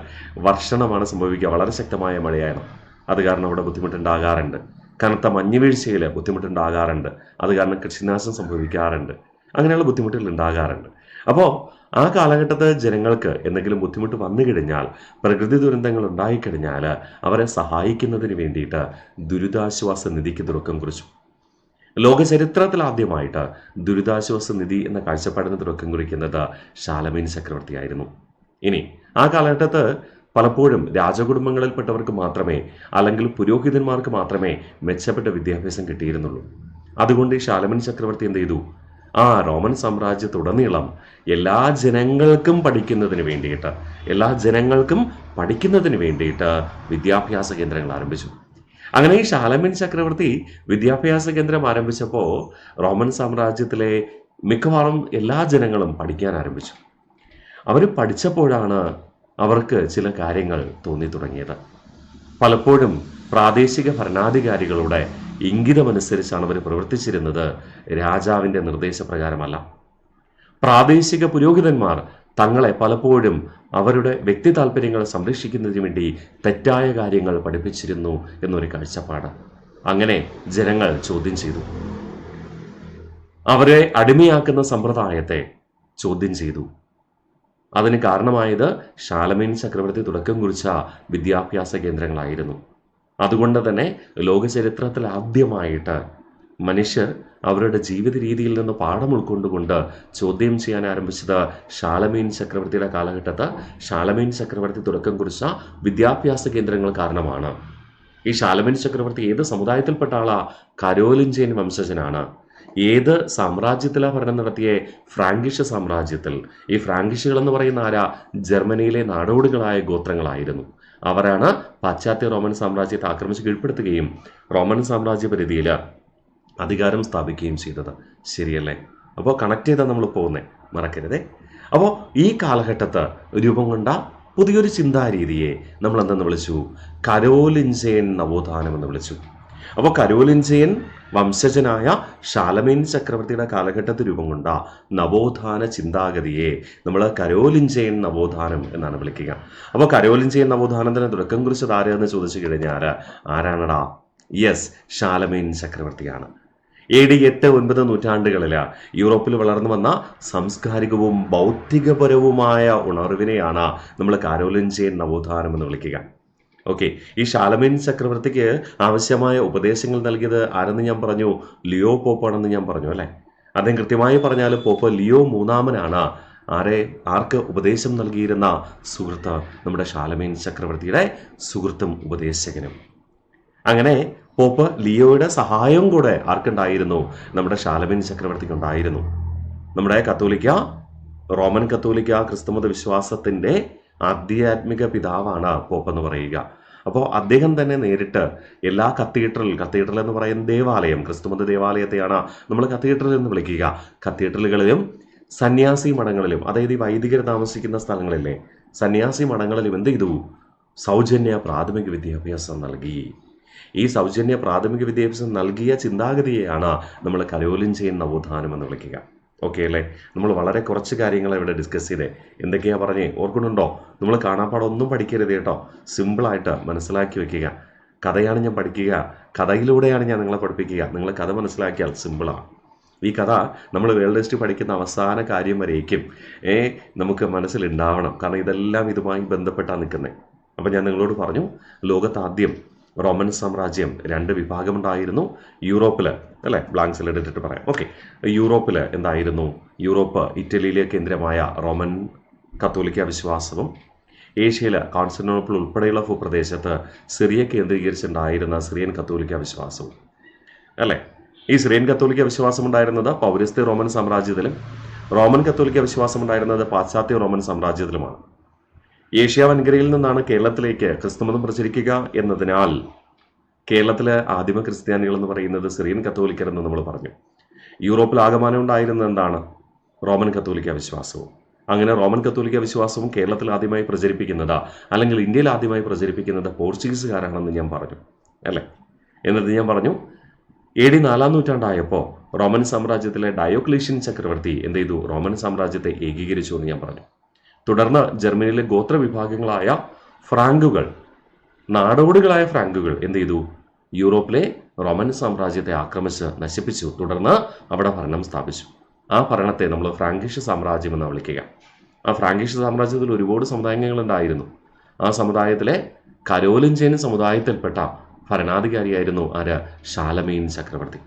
വർഷണമാണ് സംഭവിക്കുക. വളരെ ശക്തമായ മഴയാണ്. അത് കാരണം അവിടെ ബുദ്ധിമുട്ടുണ്ടാകാറുണ്ട്. കനത്ത മഞ്ഞുവീഴ്ചയിൽ ബുദ്ധിമുട്ടുണ്ടാകാറുണ്ട്. അത് കാരണം കൃഷിനാശം സംഭവിക്കാറുണ്ട്. അങ്ങനെയുള്ള ബുദ്ധിമുട്ടുകൾ ഉണ്ടാകാറുണ്ട്. അപ്പോൾ ആ കാലഘട്ടത്തിൽ ജനങ്ങൾക്ക് എന്തെങ്കിലും ബുദ്ധിമുട്ട് വന്നു കഴിഞ്ഞാൽ, പ്രകൃതി ദുരന്തങ്ങൾ ഉണ്ടായിക്കഴിഞ്ഞാൽ അവരെ സഹായിക്കുന്നതിന് വേണ്ടിയിട്ട് ദുരിതാശ്വാസ നിധിക്ക് തുടക്കം കുറിച്ചു. ലോക ചരിത്രത്തിൽ ആദ്യമായിട്ട് ദുരിതാശ്വാസ നിധി എന്ന കാഴ്ചപ്പാടിന് തുടക്കം കുറിക്കുന്നത് ഷാലമീൻ ചക്രവർത്തിയായിരുന്നു. ഇനി ആ കാലഘട്ടത്ത് പലപ്പോഴും രാജകുടുംബങ്ങളിൽപ്പെട്ടവർക്ക് മാത്രമേ, അല്ലെങ്കിൽ പുരോഹിതന്മാർക്ക് മാത്രമേ മെച്ചപ്പെട്ട വിദ്യാഭ്യാസം കിട്ടിയിരുന്നുള്ളൂ. അതുകൊണ്ട് ഈ ഷാലമീൻ ചക്രവർത്തി എന്ത് ചെയ്തു? റോമൻ സാമ്രാജ്യത്തുടനീളം എല്ലാ ജനങ്ങൾക്കും പഠിക്കുന്നതിന് വേണ്ടിയിട്ട് വിദ്യാഭ്യാസ കേന്ദ്രങ്ങൾ ആരംഭിച്ചു. അങ്ങനെ ഈ ഷാലമീൻ ചക്രവർത്തി വിദ്യാഭ്യാസ കേന്ദ്രം ആരംഭിച്ചപ്പോൾ റോമൻ സാമ്രാജ്യത്തിലെ മിക്കവാറും എല്ലാ ജനങ്ങളും പഠിക്കാൻ ആരംഭിച്ചു. അവർ പഠിച്ചപ്പോഴാണ് അവർക്ക് ചില കാര്യങ്ങൾ തോന്നി തുടങ്ങിയത്. പലപ്പോഴും പ്രാദേശിക ഭരണാധികാരികളുടെ ഇംഗിതമനുസരിച്ചാണ് അവർ പ്രവർത്തിച്ചിരുന്നത്, രാജാവിൻ്റെ നിർദ്ദേശപ്രകാരമല്ല. പ്രാദേശിക പുരോഹിതന്മാർ തങ്ങളെ പലപ്പോഴും അവരുടെ വ്യക്തി താല്പര്യങ്ങൾ സംരക്ഷിക്കുന്നതിന് വേണ്ടി തെറ്റായ കാര്യങ്ങൾ പഠിപ്പിച്ചിരുന്നു എന്നൊരു കാഴ്ചപ്പാട് അങ്ങനെ ജനങ്ങൾ ചോദ്യം ചെയ്തു. അവരെ അടിമയാക്കുന്ന സമ്പ്രദായത്തെ ചോദ്യം ചെയ്തു. അതിന് കാരണമായത് ഷാലമീൻ ചക്രവർത്തി തുടക്കം കുറിച്ച വിദ്യാഭ്യാസ കേന്ദ്രങ്ങളായിരുന്നു. അതുകൊണ്ട് തന്നെ ലോക ചരിത്രത്തിൽ ആദ്യമായിട്ട് മനുഷ്യർ അവരുടെ ജീവിത രീതിയിൽ നിന്ന് പാഠം ഉൾക്കൊണ്ടുകൊണ്ട് ചോദ്യം ചെയ്യാൻ ആരംഭിച്ചത് ഷാലമീൻ ചക്രവർത്തിയുടെ കാലഘട്ടത്ത് ഷാലമീൻ ചക്രവർത്തി തുടക്കം കുറിച്ച വിദ്യാഭ്യാസ കേന്ദ്രങ്ങൾ കാരണമാണ്. ഈ ഷാലമീൻ ചക്രവർത്തി ഏത് സമുദായത്തിൽപ്പെട്ട ആളാ? കരോലിഞ്ചിയൻ വംശജനാണ്. ഏത് സാമ്രാജ്യത്തിലാണ് ഭരണം നടത്തിയ? ഫ്രാങ്കിഷ് സാമ്രാജ്യത്തിൽ. ഈ ഫ്രാങ്കിഷുകൾ എന്ന് പറയുന്ന ആരാ? ജർമ്മനിയിലെ നാടോടികളായ ഗോത്രങ്ങളായിരുന്നു. അവരാണ് പാശ്ചാത്യ റോമൻ സാമ്രാജ്യത്തെ ആക്രമിച്ച് കീഴ്പ്പെടുത്തുകയും റോമൻ സാമ്രാജ്യ പരിധിയിൽ അധികാരം സ്ഥാപിക്കുകയും ചെയ്തത്. ശരിയല്ലേ? അപ്പോൾ കണക്ട് ചെയ്താൽ നമ്മൾ പോകുന്നേ മറക്കരുതേ. അപ്പോൾ ഈ കാലഘട്ടത്ത് രൂപം കൊണ്ട പുതിയൊരു ചിന്താരീതിയെ നമ്മൾ എന്തെന്ന് വിളിച്ചു? കരോലിഞ്ചിയൻ നവോത്ഥാനം എന്ന് വിളിച്ചു. അപ്പോൾ കരോലിഞ്ചിയൻ വംശജനായ ഷാലമീൻ ചക്രവർത്തിയുടെ കാലഘട്ടത്തിൽ രൂപം കൊണ്ട നവോത്ഥാന ചിന്താഗതിയെ നമ്മൾ കരോലിഞ്ചിയൻ നവോത്ഥാനം എന്നാണ് വിളിക്കുക. അപ്പോൾ കരോലിഞ്ചിയൻ നവോത്ഥാനത്തിന് തുടക്കം കുറിച്ചത് ആരെന്ന് ചോദിച്ചു കഴിഞ്ഞാൽ ആരാണടാ? യെസ്, ഷാലമീൻ ചക്രവർത്തിയാണ്. AD 8-9 നൂറ്റാണ്ടുകളിൽ യൂറോപ്പിൽ വളർന്നു വന്ന സാംസ്കാരികവും ബൗദ്ധികപരവുമായ ഉണർവിനെയാണ് നമ്മൾ കരോലിഞ്ചിയൻ നവോത്ഥാനം എന്ന് വിളിക്കുക. ഓക്കെ, ഈ ഷാലമീൻ ചക്രവർത്തിക്ക് ആവശ്യമായ ഉപദേശങ്ങൾ നൽകിയത് ആരെന്ന് ഞാൻ പറഞ്ഞു? ലിയോ പോപ്പാണെന്ന് ഞാൻ പറഞ്ഞു അല്ലേ? അദ്ദേഹം കൃത്യമായി പറഞ്ഞാൽ പോപ്പ് ലിയോ മൂന്നാമനാണ് ആർക്ക് ഉപദേശം നൽകിയിരുന്ന സുഹൃത്ത്? നമ്മുടെ ഷാലമീൻ ചക്രവർത്തിയുടെ സുഹൃത്തും ഉപദേശകനും. അങ്ങനെ പോപ്പ് ലിയോയുടെ സഹായം കൂടെ ആർക്കുണ്ടായിരുന്നു? നമ്മുടെ ഷാലമീൻ ചക്രവർത്തിക്ക് ഉണ്ടായിരുന്നു. നമ്മുടെ റോമൻ കത്തോലിക്ക ക്രിസ്തുമത വിശ്വാസത്തിൻ്റെ ആധ്യാത്മിക പിതാവാണ് പോപ്പ് എന്ന് പറയുക. അപ്പോൾ അദ്ദേഹം തന്നെ നേരിട്ട് എല്ലാ കത്തീഡ്രൽ എന്ന് പറയുന്ന ദേവാലയം, ക്രിസ്തുമത ദേവാലയത്തെയാണ് നമ്മൾ കത്തീഡ്രൽ എന്ന് വിളിക്കുക. കത്തീഡ്രലുകളിലും സന്യാസി മഠങ്ങളിലും, അതായത് ഈ വൈദികർ താമസിക്കുന്ന സ്ഥലങ്ങളിലെ സന്യാസി മഠങ്ങളിലും എന്ത് ചെയ്തു? സൗജന്യ പ്രാഥമിക വിദ്യാഭ്യാസം നൽകി. ഈ സൗജന്യ പ്രാഥമിക വിദ്യാഭ്യാസം നൽകിയ ചിന്താഗതിയെയാണ് നമ്മൾ കരോലിഞ്ചിയൻ നവോത്ഥാനം എന്ന് വിളിക്കുക. ഓക്കെ അല്ലേ? നമ്മൾ വളരെ കുറച്ച് കാര്യങ്ങൾ ഇവിടെ ഡിസ്കസ് ചെയ്തേ. എന്തൊക്കെയാണ് പറഞ്ഞേ? ഓർക്കുന്നുണ്ടോ? നമ്മൾ കാണാപ്പാടൊന്നും പഠിക്കരുത് കേട്ടോ. സിമ്പിളായിട്ട് മനസ്സിലാക്കി വെക്കുക. കഥയാണ് ഞാൻ പഠിക്കുക, കഥയിലൂടെയാണ് ഞാൻ നിങ്ങളെ പഠിപ്പിക്കുക. നിങ്ങൾ കഥ മനസ്സിലാക്കിയാൽ സിമ്പിളാണ്. ഈ കഥ നമ്മൾ വേൾഡ് ടെസ്റ്റ് പഠിക്കുന്ന അവസാന കാര്യം വരേക്കും നമുക്ക് മനസ്സിലുണ്ടാവണം. കാരണം ഇതെല്ലാം ഇതുമായി ബന്ധപ്പെട്ടാണ് നിൽക്കുന്നത്. അപ്പം ഞാൻ നിങ്ങളോട് പറഞ്ഞു, ലോകത്താദ്യം റോമൻ സാമ്രാജ്യം 2 വിഭാഗമുണ്ടായിരുന്നു. യൂറോപ്പിൽ അല്ലേ? ബ്ലാങ്ക്സിൽ എടുത്തിട്ട് പറയാം. ഓക്കെ, യൂറോപ്പിൽ എന്തായിരുന്നു? യൂറോപ്പ് ഇറ്റലിയിലെ കേന്ദ്രമായ റോമൻ കത്തോലിക്ക വിശ്വാസവും ഏഷ്യയിൽ കോൺസ്റ്റന്റിനോപ്പിൾ ഉൾപ്പെടെയുള്ള ഭൂപ്രദേശത്ത് സിറിയ കേന്ദ്രീകരിച്ചുണ്ടായിരുന്ന സിറിയൻ കത്തോലിക്ക വിശ്വാസവും അല്ലേ? ഈ സിറിയൻ കത്തോലിക്ക വിശ്വാസം ഉണ്ടായിരുന്നത് പൗരസ്ത്യ റോമൻ സാമ്രാജ്യത്തിലും റോമൻ കത്തോലിക്ക വിശ്വാസം ഉണ്ടായിരുന്നത് പാശ്ചാത്യ റോമൻ സാമ്രാജ്യത്തിലുമാണ്. ഏഷ്യ വൻകരയിൽ നിന്നാണ് കേരളത്തിലേക്ക് ക്രിസ്തുമതം പ്രചരിക്കുക എന്നതിനാൽ കേരളത്തിലെ ആദിമ ക്രിസ്ത്യാനികൾ എന്ന് പറയുന്നത് സിറിയൻ കത്തോലിക്കർ എന്ന് നമ്മൾ പറഞ്ഞു. യൂറോപ്പിൽ ആകമാനം ഉണ്ടായിരുന്നത് എന്താണ്? റോമൻ കത്തോലിക്ക വിശ്വാസവും. അങ്ങനെ റോമൻ കത്തോലിക്ക വിശ്വാസവും കേരളത്തിൽ ആദ്യമായി പ്രചരിപ്പിക്കുന്നത്, അല്ലെങ്കിൽ ഇന്ത്യയിൽ ആദ്യമായി പ്രചരിപ്പിക്കുന്നത് പോർച്ചുഗീസുകാരാണെന്ന് ഞാൻ പറഞ്ഞു അല്ലേ? എന്നിട്ട് ഞാൻ പറഞ്ഞു AD 4-ാം നൂറ്റാണ്ടായപ്പോൾ റോമൻ സാമ്രാജ്യത്തിലെ ഡയോക്ലീഷ്യൻ ചക്രവർത്തി എന്ത് ചെയ്തു? റോമൻ സാമ്രാജ്യത്തെ ഏകീകരിച്ചു എന്ന് ഞാൻ പറഞ്ഞു. തുടർന്ന് ജർമ്മനിയിലെ ഗോത്രവിഭാഗങ്ങളായ ഫ്രാങ്കുകൾ, നാടോടികളായ ഫ്രാങ്കുകൾ എന്ത് ചെയ്തു? യൂറോപ്പിലെ റോമൻ സാമ്രാജ്യത്തെ ആക്രമിച്ച് നശിപ്പിച്ചു. തുടർന്ന് അവിടെ ഭരണം സ്ഥാപിച്ചു. ആ ഭരണത്തെ നമ്മൾ ഫ്രാങ്കിഷ് സാമ്രാജ്യം എന്ന് വിളിക്കുക. ആ ഫ്രാങ്കിഷ് സാമ്രാജ്യത്തിൽ ഒരുപാട് സമുദായങ്ങളുണ്ടായിരുന്നു. ആ സമുദായത്തിലെ കരോലിഞ്ചിയൻ സമുദായത്തിൽപ്പെട്ട ഭരണാധികാരിയായിരുന്നു ഷാലമീൻ ചക്രവർത്തി.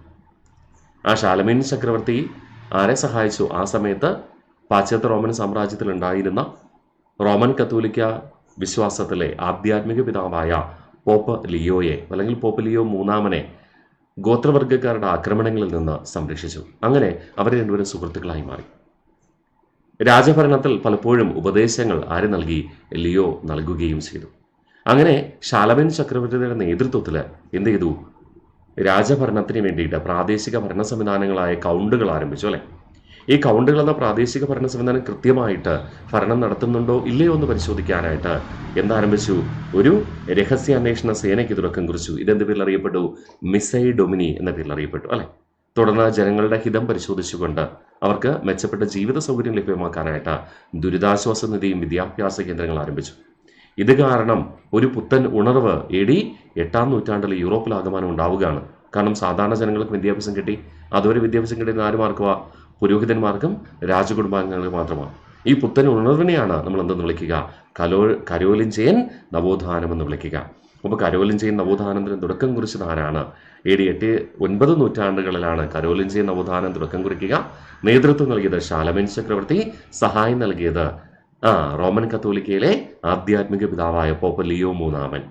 ആ ഷാലമീൻ ചക്രവർത്തി ആരെ സഹായിച്ചു? ആ സമയത്ത് പാശ്ചാത്യ റോമൻ സാമ്രാജ്യത്തിൽ ഉണ്ടായിരുന്ന റോമൻ കത്തോലിക്ക വിശ്വാസത്തിലെ ആധ്യാത്മിക പിതാവായ പോപ്പ് ലിയോയെ, അല്ലെങ്കിൽ പോപ്പ് ലിയോ മൂന്നാമനെ ഗോത്രവർഗ്ഗക്കാരുടെ ആക്രമണങ്ങളിൽ നിന്ന് സംരക്ഷിച്ചു. അങ്ങനെ അവർ രണ്ടുപേരും സുഹൃത്തുക്കളായി മാറി. രാജഭരണത്തിൽ പലപ്പോഴും ഉപദേശങ്ങൾ ആര് നൽകി? ലിയോ നൽകുകയും ചെയ്തു. അങ്ങനെ ഷാലമൻ ചക്രവർത്തിയുടെ നേതൃത്വത്തിൽ എന്ത് ചെയ്തു? രാജഭരണത്തിന് വേണ്ടിയിട്ട് പ്രാദേശിക ഭരണ സംവിധാനങ്ങളായ കൗണ്ടുകൾ ആരംഭിച്ചു അല്ലെ. ഈ കൗണ്ടുകൾ എന്ന പ്രാദേശിക ഭരണ സംവിധാനം കൃത്യമായിട്ട് ഭരണം നടത്തുന്നുണ്ടോ ഇല്ലയോ എന്ന് പരിശോധിക്കാനായിട്ട് എന്താരംഭിച്ചു? ഒരു രഹസ്യാന്വേഷണ സേനയ്ക്ക് തുടക്കം കുറിച്ചു. ഇതെന്ത് പേരിൽ അറിയപ്പെട്ടു? മിസൈ ഡൊമിനി എന്ന പേരിൽ അറിയപ്പെട്ടു അല്ലെ. തുടർന്ന് ജനങ്ങളുടെ ഹിതം പരിശോധിച്ചുകൊണ്ട് അവർക്ക് മെച്ചപ്പെട്ട ജീവിത സൗകര്യം ലഭ്യമാക്കാനായിട്ട് ദുരിതാശ്വാസ നിധിയും വിദ്യാഭ്യാസ കേന്ദ്രങ്ങൾ ആരംഭിച്ചു. ഇത് കാരണം ഒരു പുത്തൻ ഉണർവ് AD 8-ാം നൂറ്റാണ്ടിൽ യൂറോപ്പിലാകമാനം ഉണ്ടാവുകയാണ്. കാരണം സാധാരണ ജനങ്ങൾക്ക് വിദ്യാഭ്യാസം കിട്ടി. അതുവരെ വിദ്യാഭ്യാസം കിട്ടിയ ആരുമാർക്കുവാ? പുരോഹിതന്മാർക്കും രാജകുടുംബാംഗങ്ങൾക്ക് മാത്രമാണ്. ഈ പുത്തൻ ഉണർവിനെയാണ് നമ്മൾ എന്തെന്ന് വിളിക്കുക? കരോലിഞ്ചിയൻ നവോത്ഥാനം എന്ന് വിളിക്കുക. അപ്പോൾ കരോലിഞ്ചിയൻ നവോത്ഥാനത്തിന് തുടക്കം കുറിച്ചത് ആരാണ്? AD 8-9 നൂറ്റാണ്ടുകളിലാണ് കരോലിഞ്ചിയൻ നവോത്ഥാനം തുടക്കം കുറിക്കുക. നേതൃത്വം നൽകിയത് ഷാലമൻ ചക്രവർത്തി, സഹായം നൽകിയത് റോമൻ കത്തോലിക്കയിലെ ആധ്യാത്മിക പിതാവായ പോപ്പ് ലിയോ മൂന്നാമൻ.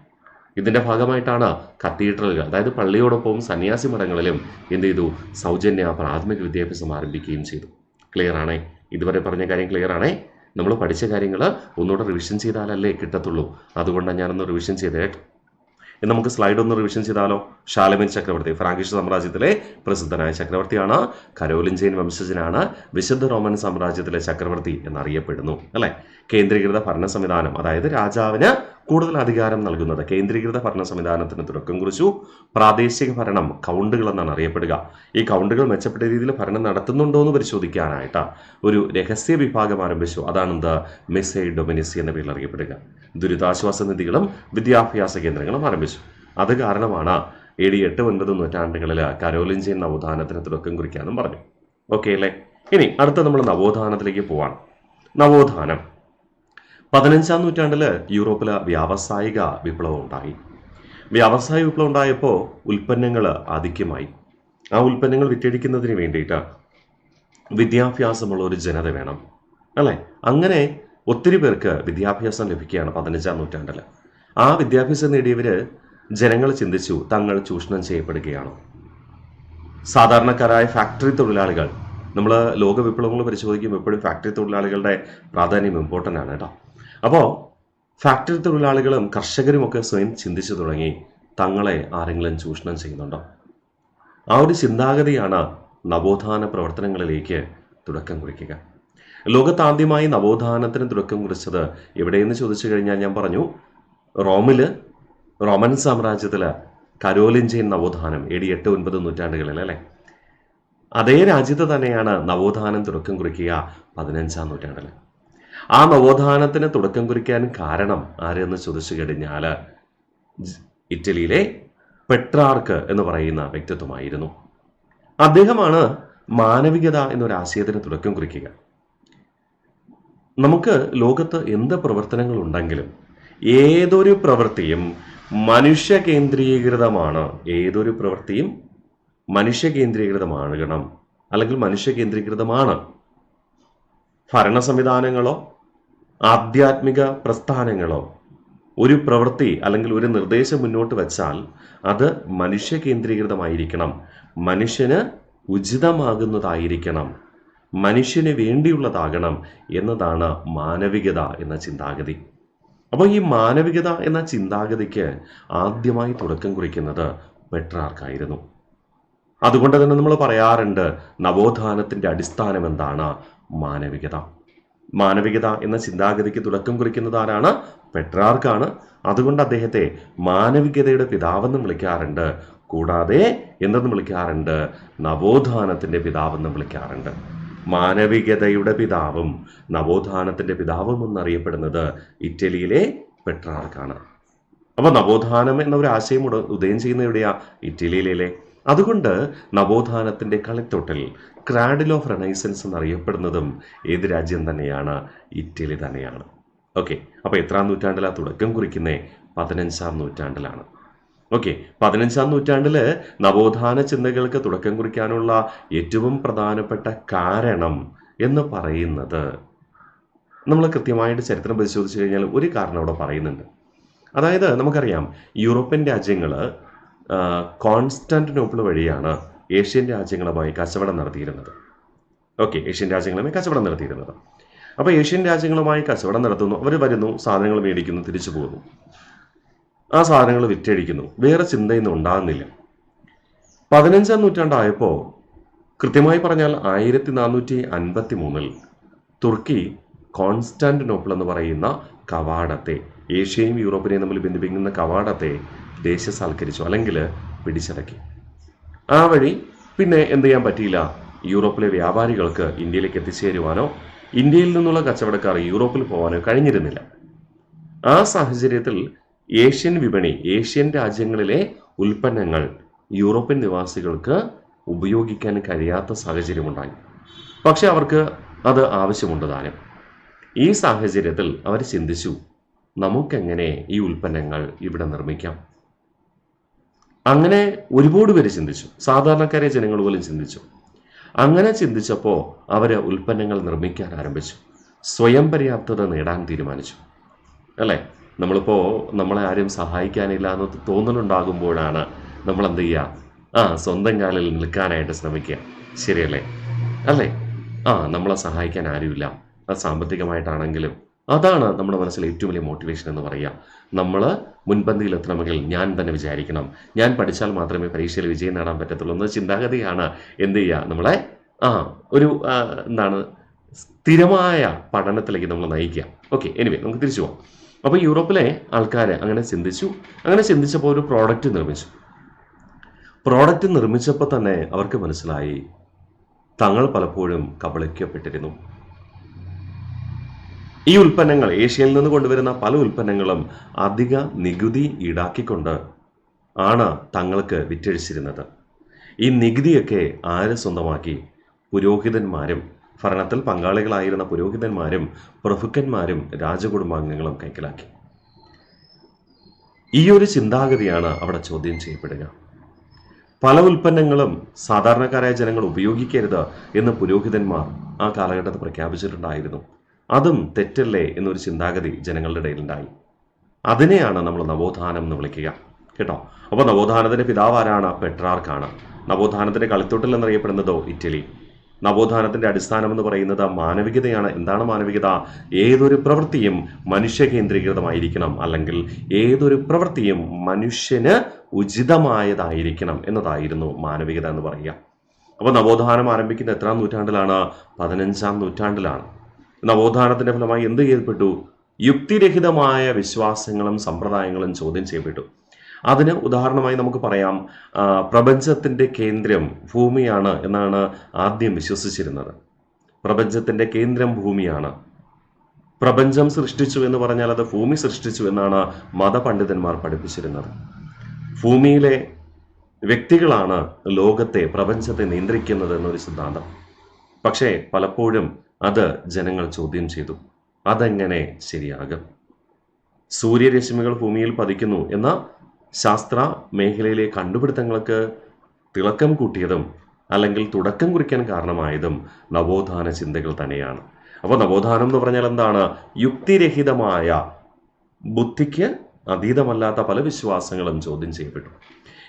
ഇതിന്റെ ഭാഗമായിട്ടാണ് കത്തീഡ്രലുകൾ, അതായത് പള്ളിയോടൊപ്പം സന്യാസി മഠങ്ങളിലും എന്ത് ചെയ്തു? സൗജന്യ പ്രാഥമിക വിദ്യാഭ്യാസം ആരംഭിക്കുകയും ചെയ്തു. ക്ലിയർ ആണേ? ഇതുവരെ പറഞ്ഞ കാര്യം ക്ലിയർ ആണേ? നമ്മൾ പഠിച്ച കാര്യങ്ങൾ ഒന്നുകൂടെ റിവിഷൻ ചെയ്താലല്ലേ കിട്ടത്തുള്ളൂ. അതുകൊണ്ടാണ് ഞാനൊന്ന് റിവിഷൻ ചെയ്തേ. നമുക്ക് സ്ലൈഡ് ഒന്ന് റിവിഷൻ ചെയ്താലോ? ഷാലമൻ ചക്രവർത്തി ഫ്രാങ്കിഷ് സാമ്രാജ്യത്തിലെ പ്രസിദ്ധനായ ചക്രവർത്തിയാണ്. കരോലിഞ്ചിയൻ വംശജനാണ്. വിശുദ്ധ റോമൻ സാമ്രാജ്യത്തിലെ ചക്രവർത്തി എന്നറിയപ്പെടുന്നു അല്ലെ. കേന്ദ്രീകൃത ഭരണ സംവിധാനം, അതായത് രാജാവിന് കൂടുതൽ അധികാരം നൽകുന്നത് കേന്ദ്രീകൃത ഭരണ സംവിധാനത്തിന് തുടക്കം കുറിച്ചു. പ്രാദേശിക ഭരണം കൗണ്ടുകൾ എന്നാണ് അറിയപ്പെടുക. ഈ കൗണ്ടുകൾ മെച്ചപ്പെട്ട രീതിയിൽ ഭരണം നടത്തുന്നുണ്ടോ എന്ന് പരിശോധിക്കാനായിട്ട് ഒരു രഹസ്യ വിഭാഗം ആരംഭിച്ചു. അതാണെന്ത്? മിസൈ ഡൊമിനിസി എന്ന പേരിൽ അറിയപ്പെടുക. ദുരിതാശ്വാസ നിധികളും വിദ്യാഭ്യാസ കേന്ദ്രങ്ങളും ആരംഭിച്ചു. അത് കാരണമാണ് AD 8-9 നൂറ്റാണ്ടുകളിൽ കരോലിഞ്ചിയൻ നവോത്ഥാനത്തിന് തുടക്കം കുറിക്കാനും പറഞ്ഞു. ഓക്കെ അല്ലേ? ഇനി അടുത്ത നമ്മൾ നവോത്ഥാനത്തിലേക്ക് പോവാണ്. നവോത്ഥാനം 15-ാം നൂറ്റാണ്ടിൽ യൂറോപ്പിൽ വ്യാവസായിക വിപ്ലവം ഉണ്ടായി. വ്യാവസായിക വിപ്ലവം ഉണ്ടായപ്പോൾ ഉൽപ്പന്നങ്ങൾ ആധിക്യമായി. ആ ഉൽപ്പന്നങ്ങൾ വിറ്റഴിക്കുന്നതിന് വേണ്ടിയിട്ട് വിദ്യാഭ്യാസമുള്ള ഒരു ജനത വേണം അല്ലേ. അങ്ങനെ ഒത്തിരി പേർക്ക് വിദ്യാഭ്യാസം ലഭിക്കുകയാണ് 15-ാം നൂറ്റാണ്ടിൽ. ആ വിദ്യാഭ്യാസം നേടിയവർ ജനങ്ങൾ ചിന്തിച്ചു, തങ്ങൾ ചൂഷണം ചെയ്യപ്പെടുകയാണോ? സാധാരണക്കാരായ ഫാക്ടറി തൊഴിലാളികൾ, നമ്മൾ ലോക വിപ്ലവങ്ങൾ പരിശോധിക്കുമ്പോൾ എപ്പോഴും ഫാക്ടറി തൊഴിലാളികളുടെ പ്രാധാന്യം ഇമ്പോർട്ടൻ്റ് ആണ് കേട്ടോ. അപ്പോൾ ഫാക്ടറി തൊഴിലാളികളും കർഷകരുമൊക്കെ സ്വയം ചിന്തിച്ചു തുടങ്ങി, തങ്ങളെ ആരെങ്കിലും ചൂഷണം ചെയ്യുന്നുണ്ടോ? ആ ഒരു ചിന്താഗതിയാണ് നവോത്ഥാന പ്രവർത്തനങ്ങളിലേക്ക് തുടക്കം കുറിക്കുക. ലോകത്താദ്യമായി നവോത്ഥാനത്തിന് തുടക്കം കുറിച്ചത് എവിടെയെന്ന് ചോദിച്ചു കഴിഞ്ഞാൽ ഞാൻ പറഞ്ഞു, റോമൻ സാമ്രാജ്യത്തിൽ കരോലിഞ്ചിയൻ നവോത്ഥാനം AD 8-9 നൂറ്റാണ്ടുകളിൽ അല്ലേ. അതേ രാജ്യത്ത് തന്നെയാണ് നവോത്ഥാനം തുടക്കം കുറിക്കുക 15-ാം നൂറ്റാണ്ടിൽ. ആ നവോത്ഥാനത്തിന് തുടക്കം കുറിക്കാൻ കാരണം ആരെന്ന് ചോദിച്ചു കഴിഞ്ഞാൽ ഇറ്റലിയിലെ പെട്രാർക്ക് എന്ന് പറയുന്ന വ്യക്തിത്വമായിരുന്നു. അദ്ദേഹമാണ് മാനവികത എന്നൊരാശയത്തിന് തുടക്കം കുറിക്കുക. നമുക്ക് ലോകത്ത് എന്ത് പ്രവർത്തനങ്ങൾ ഉണ്ടെങ്കിലും ഏതൊരു പ്രവൃത്തിയും മനുഷ്യ കേന്ദ്രീകൃതമാണ്. ഏതൊരു പ്രവൃത്തിയും മനുഷ്യ കേന്ദ്രീകൃതമാകണം, അല്ലെങ്കിൽ മനുഷ്യ കേന്ദ്രീകൃതമാണ്. ഭരണ സംവിധാനങ്ങളോ ആധ്യാത്മിക പ്രസ്ഥാനങ്ങളോ ഒരു പ്രവൃത്തി അല്ലെങ്കിൽ ഒരു നിർദ്ദേശം മുന്നോട്ട് വെച്ചാൽ അത് മനുഷ്യ കേന്ദ്രീകൃതമായിരിക്കണം, മനുഷ്യന് ഉചിതമാകുന്നതായിരിക്കണം, മനുഷ്യന് വേണ്ടിയുള്ളതാകണം എന്നതാണ് മാനവികത എന്ന ചിന്താഗതി. അപ്പോൾ ഈ മാനവികത എന്ന ചിന്താഗതിക്ക് ആദ്യമായി തുടക്കം കുറിക്കുന്നത് പെട്രാർക്കായിരുന്നു. അതുകൊണ്ട് തന്നെ നമ്മൾ പറയാറുണ്ട്, നവോത്ഥാനത്തിൻ്റെ അടിസ്ഥാനം എന്താണ്? മാനവികത. മാനവികത എന്ന ചിന്താഗതിക്ക് തുടക്കം കുറിക്കുന്നത് ആരാണ്? പെട്രാർക്കാണ്. അതുകൊണ്ട് അദ്ദേഹത്തെ മാനവികതയുടെ പിതാവെന്നും വിളിക്കാറുണ്ട്. കൂടാതെ എന്തെന്ന് വിളിക്കാറുണ്ട്? നവോത്ഥാനത്തിൻ്റെ പിതാവെന്നും വിളിക്കാറുണ്ട്. മാനവികതയുടെ പിതാവും നവോത്ഥാനത്തിൻ്റെ പിതാവും എന്നറിയപ്പെടുന്നത് ഇറ്റലിയിലെ പെട്രാർക്കാണ്. അപ്പോൾ നവോത്ഥാനം എന്ന ഒരു ആശയം ഉദയം ചെയ്യുന്ന എവിടെയാ? ഇറ്റലിയിലെ. അതുകൊണ്ട് നവോത്ഥാനത്തിൻ്റെ കളിത്തൊട്ടിൽ, ക്രാഡിൽ ഓഫ് റെനൈസൻസ് എന്നറിയപ്പെടുന്നതും ഏത് രാജ്യം തന്നെയാണ്? ഇറ്റലി തന്നെയാണ്. ഓക്കെ, അപ്പോൾ എത്രാം നൂറ്റാണ്ടിലാണ് തുടക്കം കുറിക്കുന്നത്? 15-ാം നൂറ്റാണ്ടിലാണ്. ഓക്കെ, 15-ാം നൂറ്റാണ്ടിൽ നവോത്ഥാന ചിന്തകൾക്ക് തുടക്കം കുറിക്കാനുള്ള ഏറ്റവും പ്രധാനപ്പെട്ട കാരണം എന്ന് പറയുന്നത്, നമ്മൾ കൃത്യമായിട്ട് ചരിത്രം പരിശോധിച്ച് കഴിഞ്ഞാൽ ഒരു കാരണം അവിടെ പറയുന്നുണ്ട്. അതായത് നമുക്കറിയാം, യൂറോപ്യൻ രാജ്യങ്ങൾ കോൺസ്റ്റാന്റിനോപ്പിൾ വഴിയാണ് ഏഷ്യൻ രാജ്യങ്ങളുമായി കച്ചവടം നടത്തിയിരുന്നത്. ഓക്കെ, ഏഷ്യൻ രാജ്യങ്ങളുമായി കച്ചവടം നടത്തിയിരുന്നത്. അപ്പോൾ ഏഷ്യൻ രാജ്യങ്ങളുമായി കച്ചവടം നടത്തുന്നു, അവർ വരുന്നു, സാധനങ്ങൾ മേടിക്കുന്നു, തിരിച്ചു പോകുന്നു, ആ സാധനങ്ങൾ വിറ്റഴിക്കുന്നു, വേറെ ചിന്തയൊന്നും ഉണ്ടാകുന്നില്ല. 15-ാം നൂറ്റാണ്ടായപ്പോൾ, കൃത്യമായി പറഞ്ഞാൽ 1453 തുർക്കി കോൺസ്റ്റാന്റിനോപ്പിൾ എന്ന് പറയുന്ന കവാടത്തെ, ഏഷ്യയും യൂറോപ്പിനെയും തമ്മിൽ ബന്ധിപ്പിക്കുന്ന കവാടത്തെ ദേശസാൽക്കരിച്ചു, അല്ലെങ്കിൽ പിടിച്ചടക്കി. ആ വഴി പിന്നെ എന്ത് ചെയ്യാൻ പറ്റിയില്ല, യൂറോപ്പിലെ വ്യാപാരികൾക്ക് ഇന്ത്യയിലേക്ക് എത്തിച്ചേരുവാനോ ഇന്ത്യയിൽ നിന്നുള്ള കച്ചവടക്കാർ യൂറോപ്പിൽ പോകാനോ കഴിഞ്ഞിരുന്നില്ല. ആ സാഹചര്യത്തിൽ ഏഷ്യൻ വിപണി, ഏഷ്യൻ രാജ്യങ്ങളിലെ ഉൽപ്പന്നങ്ങൾ യൂറോപ്യൻ നിവാസികൾക്ക് ഉപയോഗിക്കാൻ കഴിയാത്ത സാഹചര്യമുണ്ടായി. പക്ഷെ അവർക്ക് അത് ആവശ്യമുണ്ട് താനും. ഈ സാഹചര്യത്തിൽ അവർ ചിന്തിച്ചു, നമുക്കെങ്ങനെ ഈ ഉൽപ്പന്നങ്ങൾ ഇവിടെ നിർമ്മിക്കാം. അങ്ങനെ ഒരുപാട് പേര് ചിന്തിച്ചു, സാധാരണക്കാരെ ജനങ്ങൾ പോലും ചിന്തിച്ചു. അങ്ങനെ ചിന്തിച്ചപ്പോൾ അവർ ഉൽപ്പന്നങ്ങൾ നിർമ്മിക്കാൻ ആരംഭിച്ചു, സ്വയം പര്യാപ്തത നേടാൻ തീരുമാനിച്ചു. അല്ലേ, നമ്മളിപ്പോൾ നമ്മളെ ആരും സഹായിക്കാനില്ല എന്ന് തോന്നലുണ്ടാകുമ്പോഴാണ് നമ്മൾ എന്ത് ചെയ്യുക, സ്വന്തം കാലിൽ നിൽക്കാനായിട്ട് ശ്രമിക്കുക. ശരിയല്ലേ? അല്ലേ? നമ്മളെ സഹായിക്കാൻ ആരുമില്ല, അത് സാമ്പത്തികമായിട്ടാണെങ്കിലും. അതാണ് നമ്മുടെ മനസ്സിൽ ഏറ്റവും വലിയ മോട്ടിവേഷൻ എന്ന് പറയുക. നമ്മൾ മുൻപന്തിയിൽ എത്തണമെങ്കിൽ ഞാൻ തന്നെ വിചാരിക്കണം, ഞാൻ പഠിച്ചാൽ മാത്രമേ പരീക്ഷയിൽ വിജയം നേടാൻ പറ്റത്തുള്ളൂ എന്ന ചിന്താഗതിയാണ് എന്ത് ചെയ്യുക, നമ്മളെ ഒരു സ്ഥിരമായ പഠനത്തിലേക്ക് നമ്മൾ നയിക്കുക. ഓക്കെ, എനിവേ നമുക്ക് തിരിച്ചു പോകാം. അപ്പോൾ യൂറോപ്പിലെ ആൾക്കാർ അങ്ങനെ ചിന്തിച്ചു. അങ്ങനെ ചിന്തിച്ചപ്പോൾ ഒരു പ്രോഡക്റ്റ് നിർമ്മിച്ചു. പ്രോഡക്റ്റ് നിർമ്മിച്ചപ്പോൾ തന്നെ അവർക്ക് മനസ്സിലായി, തങ്ങൾ പലപ്പോഴും കബളിക്കപ്പെട്ടിരുന്നു. ഈ ഉൽപ്പന്നങ്ങൾ, ഏഷ്യയിൽ നിന്ന് കൊണ്ടുവരുന്ന പല ഉൽപ്പന്നങ്ങളും അധിക നികുതി ഈടാക്കിക്കൊണ്ട് ആണ് തങ്ങൾക്ക് വിറ്റഴിച്ചിരുന്നത്. ഈ നികുതിയൊക്കെ ആര് സ്വന്തമാക്കി? പുരോഹിതന്മാരും ഭരണത്തിൽ പങ്കാളികളായിരുന്ന പുരോഹിതന്മാരും പ്രഭുക്കന്മാരും രാജകുടുംബാംഗങ്ങളും കൈക്കലാക്കി. ഈ ഒരു ചിന്താഗതിയാണ് അവിടെ ചോദ്യം ചെയ്യപ്പെടുക. പല ഉൽപ്പന്നങ്ങളും സാധാരണക്കാരായ ജനങ്ങൾ ഉപയോഗിക്കരുത് എന്ന് പുരോഹിതന്മാർ ആ കാലഘട്ടത്തിൽ പ്രഖ്യാപിച്ചിട്ടുണ്ടായിരുന്നു. അതും തെറ്റല്ലേ എന്നൊരു ചിന്താഗതി ജനങ്ങളുടെ ഇടയിലുണ്ടായി. അതിനെയാണ് നമ്മൾ നവോത്ഥാനം എന്ന് വിളിക്കുക, കേട്ടോ. അപ്പോൾ നവോത്ഥാനത്തിന്റെ പിതാവ് ആരാണ്? പെട്രാർക്കാണ്. നവോത്ഥാനത്തിന്റെ കളിത്തൊട്ടിൽ എന്നറിയപ്പെടുന്നതോ ഇറ്റലി. നവോത്ഥാനത്തിന്റെ അടിസ്ഥാനം എന്ന് പറയുന്നത് മാനവികതയാണ്. എന്താണ് മാനവികത? ഏതൊരു പ്രവൃത്തിയും മനുഷ്യ കേന്ദ്രീകൃതമായിരിക്കണം, അല്ലെങ്കിൽ ഏതൊരു പ്രവൃത്തിയും മനുഷ്യന് ഉചിതമായതായിരിക്കണം എന്നതായിരുന്നു മാനവികത എന്ന് പറയുക. അപ്പോൾ നവോത്ഥാനം ആരംഭിക്കുന്ന എത്രാം നൂറ്റാണ്ടിലാണ്? 15-ാം നൂറ്റാണ്ടിലാണ്. നവോത്ഥാനത്തിന്റെ ഫലമായി എന്ത് ചെയ്യപ്പെട്ടു? യുക്തിരഹിതമായ വിശ്വാസങ്ങളും സമ്പ്രദായങ്ങളും ചോദ്യം ചെയ്യപ്പെട്ടു. അതിന് ഉദാഹരണമായി നമുക്ക് പറയാം, പ്രപഞ്ചത്തിന്റെ കേന്ദ്രം ഭൂമിയാണ് എന്നാണ് ആദ്യം വിശ്വസിച്ചിരുന്നത്. പ്രപഞ്ചത്തിന്റെ കേന്ദ്രം ഭൂമിയാണ്. പ്രപഞ്ചം സൃഷ്ടിച്ചു എന്ന് പറഞ്ഞാൽ അത് ഭൂമി സൃഷ്ടിച്ചു എന്നാണ് മതപണ്ഡിതന്മാർ പഠിപ്പിച്ചിരുന്നത്. ഭൂമിയിലെ വ്യക്തികളാണ് ലോകത്തെ, പ്രപഞ്ചത്തെ നിയന്ത്രിക്കുന്നത് എന്നൊരു സിദ്ധാന്തം. പക്ഷേ പലപ്പോഴും അത് ജനങ്ങൾ ചോദ്യം ചെയ്തു. അതെങ്ങനെ ശരിയാകും? സൂര്യരശ്മികൾ ഭൂമിയിൽ പതിക്കുന്നു എന്ന ശാസ്ത്ര മേഖലയിലെ കണ്ടുപിടുത്തങ്ങൾക്ക് തിളക്കം കൂട്ടിയതും അല്ലെങ്കിൽ തുടക്കം കുറിക്കാൻ കാരണമായതും നവോത്ഥാന ചിന്തകൾ തന്നെയാണ്. അപ്പോൾ നവോത്ഥാനം എന്ന് പറഞ്ഞാൽ എന്താണ്? യുക്തിരഹിതമായ, ബുദ്ധിക്ക് അതീതമല്ലാത്ത പല വിശ്വാസങ്ങളും ചോദ്യം ചെയ്യപ്പെട്ടു.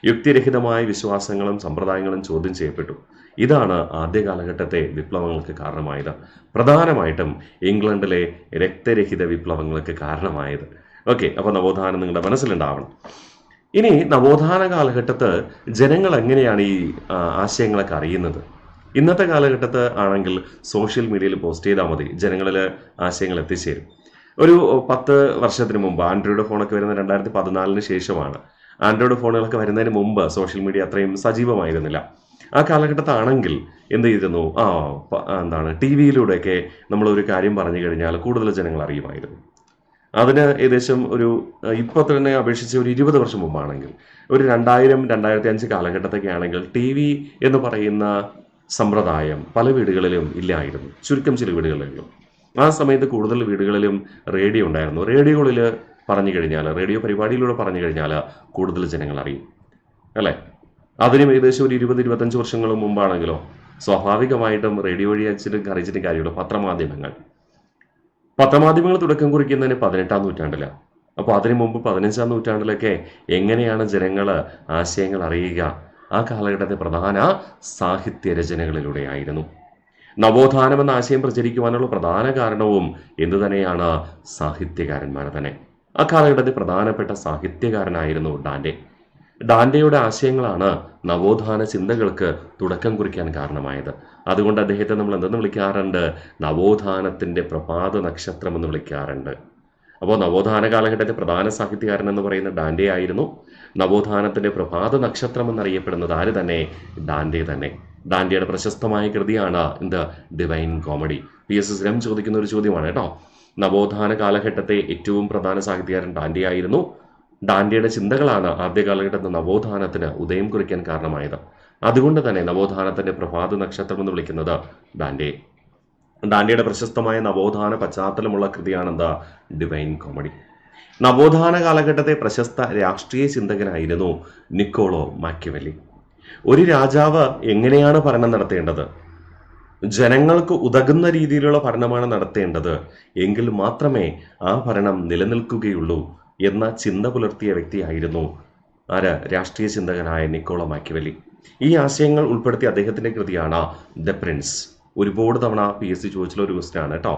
യുക്തിരഹിതമായ വിശ്വാസങ്ങളും സമ്പ്രദായങ്ങളും ചോദ്യം ചെയ്യപ്പെട്ടു. ഇതാണ് ആദ്യ കാലഘട്ടത്തെ വിപ്ലവങ്ങൾക്ക് കാരണമായത്. പ്രധാനമായിട്ടും ഇംഗ്ലണ്ടിലെ രക്തരഹിത വിപ്ലവങ്ങൾക്ക് കാരണമായത്. ഓക്കെ, അപ്പോൾ നവോത്ഥാനം നിങ്ങളുടെ മനസ്സിലുണ്ടാവണം. ഇനി നവോത്ഥാന കാലഘട്ടത്ത് ജനങ്ങൾ എങ്ങനെയാണ് ഈ ആശയങ്ങളൊക്കെ അറിയുന്നത്? ഇന്നത്തെ കാലഘട്ടത്ത് ആണെങ്കിൽ സോഷ്യൽ മീഡിയയിൽ പോസ്റ്റ് ചെയ്താൽ മതി, ജനങ്ങളിൽ ആശയങ്ങൾ എത്തിച്ചേരും. ഒരു 10 വർഷത്തിന് മുമ്പ് ആൻഡ്രോയിഡ് ഫോണൊക്കെ വരുന്ന 2014 ശേഷമാണ്. ആൻഡ്രോയിഡ് ഫോണുകളൊക്കെ വരുന്നതിന് മുമ്പ് സോഷ്യൽ മീഡിയ അത്രയും സജീവമായിരുന്നില്ല. ആ കാലഘട്ടത്താണെങ്കിൽ എന്ത് ചെയ്തിരുന്നു? ടി വിയിലൂടെയൊക്കെ നമ്മളൊരു കാര്യം പറഞ്ഞു കഴിഞ്ഞാൽ കൂടുതൽ ജനങ്ങൾ അറിയുമായിരുന്നു. അതിന് ഏകദേശം ഒരു ഇപ്പോൾ തന്നെ അപേക്ഷിച്ച് ഒരു 20 വർഷം മുമ്പാണെങ്കിൽ, ഒരു 2000-2005 കാലഘട്ടത്തൊക്കെ ആണെങ്കിൽ ടി വി എന്ന് പറയുന്ന സമ്പ്രദായം പല വീടുകളിലും ഇല്ലായിരുന്നു. ചുരുക്കം ചില വീടുകളിലും. ആ സമയത്ത് കൂടുതൽ വീടുകളിലും റേഡിയോ ഉണ്ടായിരുന്നു. റേഡിയോകളിൽ പറഞ്ഞു കഴിഞ്ഞാൽ, റേഡിയോ പരിപാടിയിലൂടെ പറഞ്ഞു കഴിഞ്ഞാൽ കൂടുതൽ ജനങ്ങൾ അറിയും, അല്ലേ? അതിനും ഏകദേശം ഒരു 20-25 വർഷങ്ങൾ മുമ്പാണെങ്കിലോ സ്വാഭാവികമായിട്ടും റേഡിയോ വഴി അറിയിച്ചിട്ട് കാര്യമുള്ളൂ. പത്രമാധ്യമങ്ങൾ തുടക്കം കുറിക്കുന്നതിന് 18-ാം നൂറ്റാണ്ടിലാണ്. അപ്പോൾ അതിനു മുമ്പ് 15-ാം നൂറ്റാണ്ടിലൊക്കെ എങ്ങനെയാണ് ജനങ്ങൾ ആശയങ്ങൾ അറിയുക? ആ കാലഘട്ടത്തെ പ്രധാന സാഹിത്യ രചനകളിലൂടെയായിരുന്നു. നവോത്ഥാനം എന്ന ആശയം പ്രചരിക്കുവാനുള്ള പ്രധാന കാരണവും എന്തു തന്നെയാണ്? സാഹിത്യകാരന്മാർ തന്നെ. ആ കാലഘട്ടത്തിൽ പ്രധാനപ്പെട്ട സാഹിത്യകാരനായിരുന്നു ഡാന്റെ. ഡാന്റെയുടെ ആശയങ്ങളാണ് നവോത്ഥാന ചിന്തകൾക്ക് തുടക്കം കുറിക്കാൻ കാരണമായത്. അതുകൊണ്ട് അദ്ദേഹത്തെ നമ്മൾ എന്തെന്ന് വിളിക്കാറുണ്ട്? നവോത്ഥാനത്തിന്റെ പ്രഭാത നക്ഷത്രം എന്ന് വിളിക്കാറുണ്ട്. അപ്പോൾ നവോത്ഥാന കാലഘട്ടത്തെ പ്രധാന സാഹിത്യകാരൻ എന്ന് പറയുന്ന ഡാന്റെ ആയിരുന്നു. നവോത്ഥാനത്തിന്റെ പ്രഭാത നക്ഷത്രം എന്നറിയപ്പെടുന്നത് ആര് തന്നെ? ഡാന്റെ തന്നെ. ഡാന്റെയുടെ പ്രശസ്തമായ കൃതിയാണ് എന്ത്? Divine comedy. PSC സ്ഥിരം ചോദിക്കുന്ന ഒരു ചോദ്യമാണ് കേട്ടോ. നവോത്ഥാന കാലഘട്ടത്തെ ഏറ്റവും പ്രധാന സാഹിത്യകാരൻ ഡാന്റെ ആയിരുന്നു. ഡാന്റെയുടെ ചിന്തകളാണ് ആദ്യ കാലഘട്ടത്തിൽ നവോത്ഥാനത്തിന് ഉദയം കുറിക്കാൻ കാരണമായത്. അതുകൊണ്ട് തന്നെ നവോത്ഥാനത്തിന്റെ പ്രഭാത നക്ഷത്രം എന്ന് വിളിക്കുന്നത് ഡാന്റെ. ഡാന്റെയുടെ പ്രശസ്തമായ നവോത്ഥാന പശ്ചാത്തലമുള്ള കൃതിയാണെന്ത്? Divine comedy. നവോത്ഥാന കാലഘട്ടത്തെ പ്രശസ്ത രാഷ്ട്രീയ ചിന്തകനായിരുന്നു നിക്കോളോ മാക്കിയവെല്ലി. ഒരു രാജാവ് എങ്ങനെയാണ് ഭരണം നടത്തേണ്ടത്? ജനങ്ങൾക്ക് ഉതകുന്ന രീതിയിലുള്ള ഭരണമാണ് നടത്തേണ്ടത്, എങ്കിൽ മാത്രമേ ആ ഭരണം നിലനിൽക്കുകയുള്ളൂ എന്ന ചിന്ത പുലർത്തിയ വ്യക്തിയായിരുന്നു ആര്? രാഷ്ട്രീയ ചിന്തകനായ നിക്കോളോ മാക്കിയവെല്ലി. ഈ ആശയങ്ങൾ ഉൾപ്പെടുത്തിയ അദ്ദേഹത്തിന്റെ കൃതിയാണ് ദ പ്രിൻസ്. ഒരുപാട് തവണ PSC ചോദിച്ചുള്ള ഒരു ക്വസ്റ്റ്യൻ ആണ് കേട്ടോ.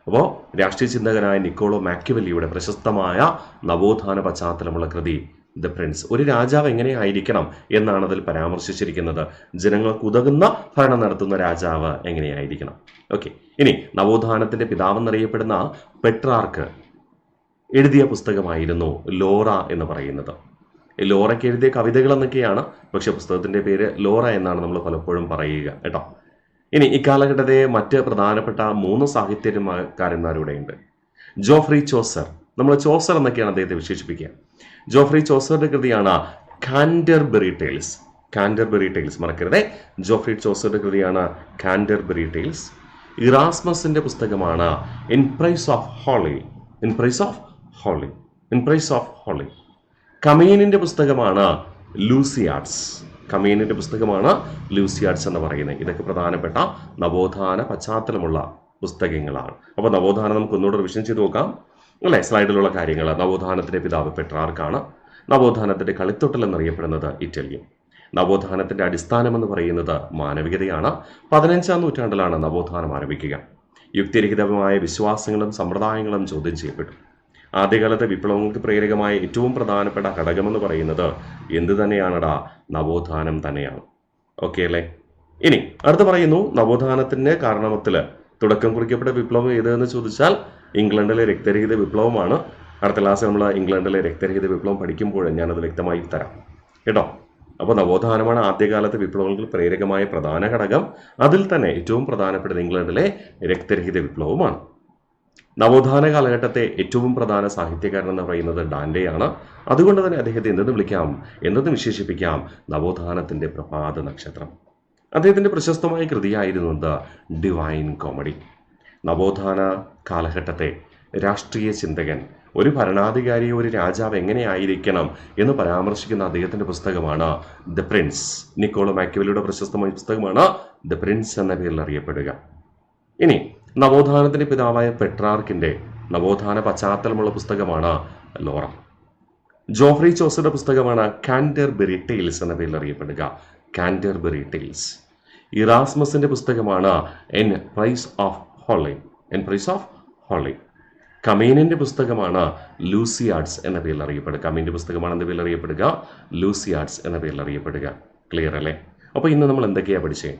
അപ്പോൾ രാഷ്ട്രീയ ചിന്തകനായ നിക്കോളോ മാക്കിയവെല്ലിയുടെ പ്രശസ്തമായ നവോത്ഥാന പശ്ചാത്തലമുള്ള കൃതി ദ പ്രിൻസ്. ഒരു രാജാവ് എങ്ങനെയായിരിക്കണം എന്നാണ് അതിൽ പരാമർശിച്ചിരിക്കുന്നത്. ജനങ്ങൾക്ക് ഉതകുന്ന ഭരണം നടത്തുന്ന രാജാവ് എങ്ങനെയായിരിക്കണം. ഓക്കെ, ഇനി നവോത്ഥാനത്തിന്റെ പിതാവെന്നറിയപ്പെടുന്ന പെട്രാർക്ക് എഴുതിയ പുസ്തകമായിരുന്നു ലോറ എന്ന് പറയുന്നത്. ലോറയ്ക്ക് എഴുതിയ കവിതകൾ എന്നൊക്കെയാണ്, പക്ഷെ പുസ്തകത്തിന്റെ പേര് ലോറ എന്നാണ് നമ്മൾ പലപ്പോഴും പറയുക കേട്ടോ. ഇനി ഇക്കാലഘട്ടത്തെ മറ്റ് പ്രധാനപ്പെട്ട 3 സാഹിത്യകാരന്മാരിവിടെയുണ്ട്. Geoffrey Chaucer. നമ്മൾ ചോസർ എന്നൊക്കെയാണ് അദ്ദേഹത്തെ വിശേഷിപ്പിക്കുക. ജോഫ്രി ചോസറുടെ കൃതിയാണ് കാൻറ്റർബറി ടേൽസ്. കാൻറ്റർബറി ടേൽസ് മറക്കരുതേ. ജോഫ്രി ചോസറുടെ കൃതിയാണ് കാൻറ്റർബറി ടേൽസ്. ഇറാസ്മസിന്റെ പുസ്തകമാണ് in praise of folly. In praise of folly. In praise of folly. കമീനിന്റെ പുസ്തകമാണ് ലൂസിയാഡ്സ്. കമീനിന്റെ പുസ്തകമാണ് ലൂസിയാഡ്സ് എന്ന് പറയുന്നത്. ഇതൊക്കെ പ്രധാനപ്പെട്ട നവോത്ഥാന പശ്ചാത്തലമുള്ള പുസ്തകങ്ങളാണ്. അപ്പോൾ നവോത്ഥാനം നമുക്ക് ഒന്നുകൂടെ റിവിഷൻ ചെയ്ത് നോക്കാം അല്ലെ? സ്ലൈഡിലുള്ള കാര്യങ്ങൾ. നവോത്ഥാനത്തിന്റെ പിതാവ് പെട്രാർക്കാണ്. നവോത്ഥാനത്തിന്റെ കളിത്തൊട്ടൽ എന്നറിയപ്പെടുന്നത് ഇറ്റലിയും. നവോത്ഥാനത്തിന്റെ അടിസ്ഥാനം എന്ന് പറയുന്നത് മാനവികതയാണ്. 15-ാം നൂറ്റാണ്ടിലാണ് നവോത്ഥാനം ആരംഭിക്കുക. യുക്തിരഹിതമായ വിശ്വാസങ്ങളും സമ്പ്രദായങ്ങളും ചോദ്യം ചെയ്യപ്പെട്ടു. ആദ്യകാലത്തെ വിപ്ലവങ്ങൾക്ക് പ്രേരകമായ ഏറ്റവും പ്രധാനപ്പെട്ട ഘടകമെന്ന് പറയുന്നത് എന്ത് തന്നെയാണടാ? നവോത്ഥാനം തന്നെയാണ്. ഓക്കെ അല്ലേ? ഇനി അടുത്ത് പറയുന്നു, നവോത്ഥാനത്തിന്റെ കാരണത്തിൽ തുടക്കം കുറിക്കപ്പെട്ട വിപ്ലവം ഏതെന്ന് ചോദിച്ചാൽ ഇംഗ്ലണ്ടിലെ രക്തരഹിത വിപ്ലവമാണ്. അടുത്ത ക്ലാസ് നമ്മൾ ഇംഗ്ലണ്ടിലെ രക്തരഹിത വിപ്ലവം പഠിക്കുമ്പോൾ ഞാനത് വ്യക്തമായി തരാം കേട്ടോ. അപ്പോൾ നവോത്ഥാനമാണ് ആദ്യകാലത്തെ വിപ്ലവങ്ങൾക്ക് പ്രേരകമായ പ്രധാന ഘടകം. അതിൽ തന്നെ ഏറ്റവും പ്രധാനപ്പെട്ടത് ഇംഗ്ലണ്ടിലെ രക്തരഹിത വിപ്ലവമാണ്. നവോത്ഥാന കാലഘട്ടത്തെ ഏറ്റവും പ്രധാന സാഹിത്യകാരൻ എന്ന് പറയുന്നത് ഡാന്റെയാണ്. അതുകൊണ്ട് തന്നെ അദ്ദേഹത്തെ എന്തെന്ന് വിളിക്കാം, എന്തെന്ന് വിശേഷിപ്പിക്കാം? നവോത്ഥാനത്തിന്റെ പ്രഭാത നക്ഷത്രം. അദ്ദേഹത്തിന്റെ പ്രശസ്തമായ കൃതിയായിരുന്നു ഡിവൈൻ കോമഡി. നവോത്ഥാന കാലഘട്ടത്തെ രാഷ്ട്രീയ ചിന്തകൻ, ഒരു ഭരണാധികാരിയെ ഒരു രാജാവ് എങ്ങനെയായിരിക്കണം എന്ന് പരാമർശിക്കുന്ന അദ്ദേഹത്തിന്റെ പുസ്തകമാണ് ദ പ്രിൻസ്. നിക്കോളോ മാക്കിയവെല്ലിയുടെ പ്രശസ്തമായ പുസ്തകമാണ് ദ പ്രിൻസ് എന്ന പേരിൽ അറിയപ്പെടുക. ഇനി നവോത്ഥാനത്തിന്റെ പിതാവായ പെട്രാർക്കിന്റെ നവോത്ഥാന പശ്ചാത്തലമുള്ള പുസ്തകമാണ് ലോറ. ജോഫ്രി ചോസറുടെ പുസ്തകമാണ് കാൻറ്റർബറി ടേൽസ് എന്ന പേരിൽ അറിയപ്പെടുക. Canterbury Tales. ഇറാസ്മസിന്റെ പുസ്തകമാണ് in praise of folly. In praise of folly. കമീനിന്റെ പുസ്തകമാണ് ലൂസിയാഡ്സ് എന്ന പേരിൽ അറിയപ്പെടുക. കമീനിന്റെ പുസ്തകമാണ് എന്ന പേരിൽ അറിയപ്പെടുക, ലൂസിയാഡ്സ് എന്ന പേരിൽ അറിയപ്പെടുക. ക്ലിയർ അല്ലേ? അപ്പോൾ ഇന്ന് നമ്മൾ എന്തൊക്കെയാണ് പഠിച്ചേ?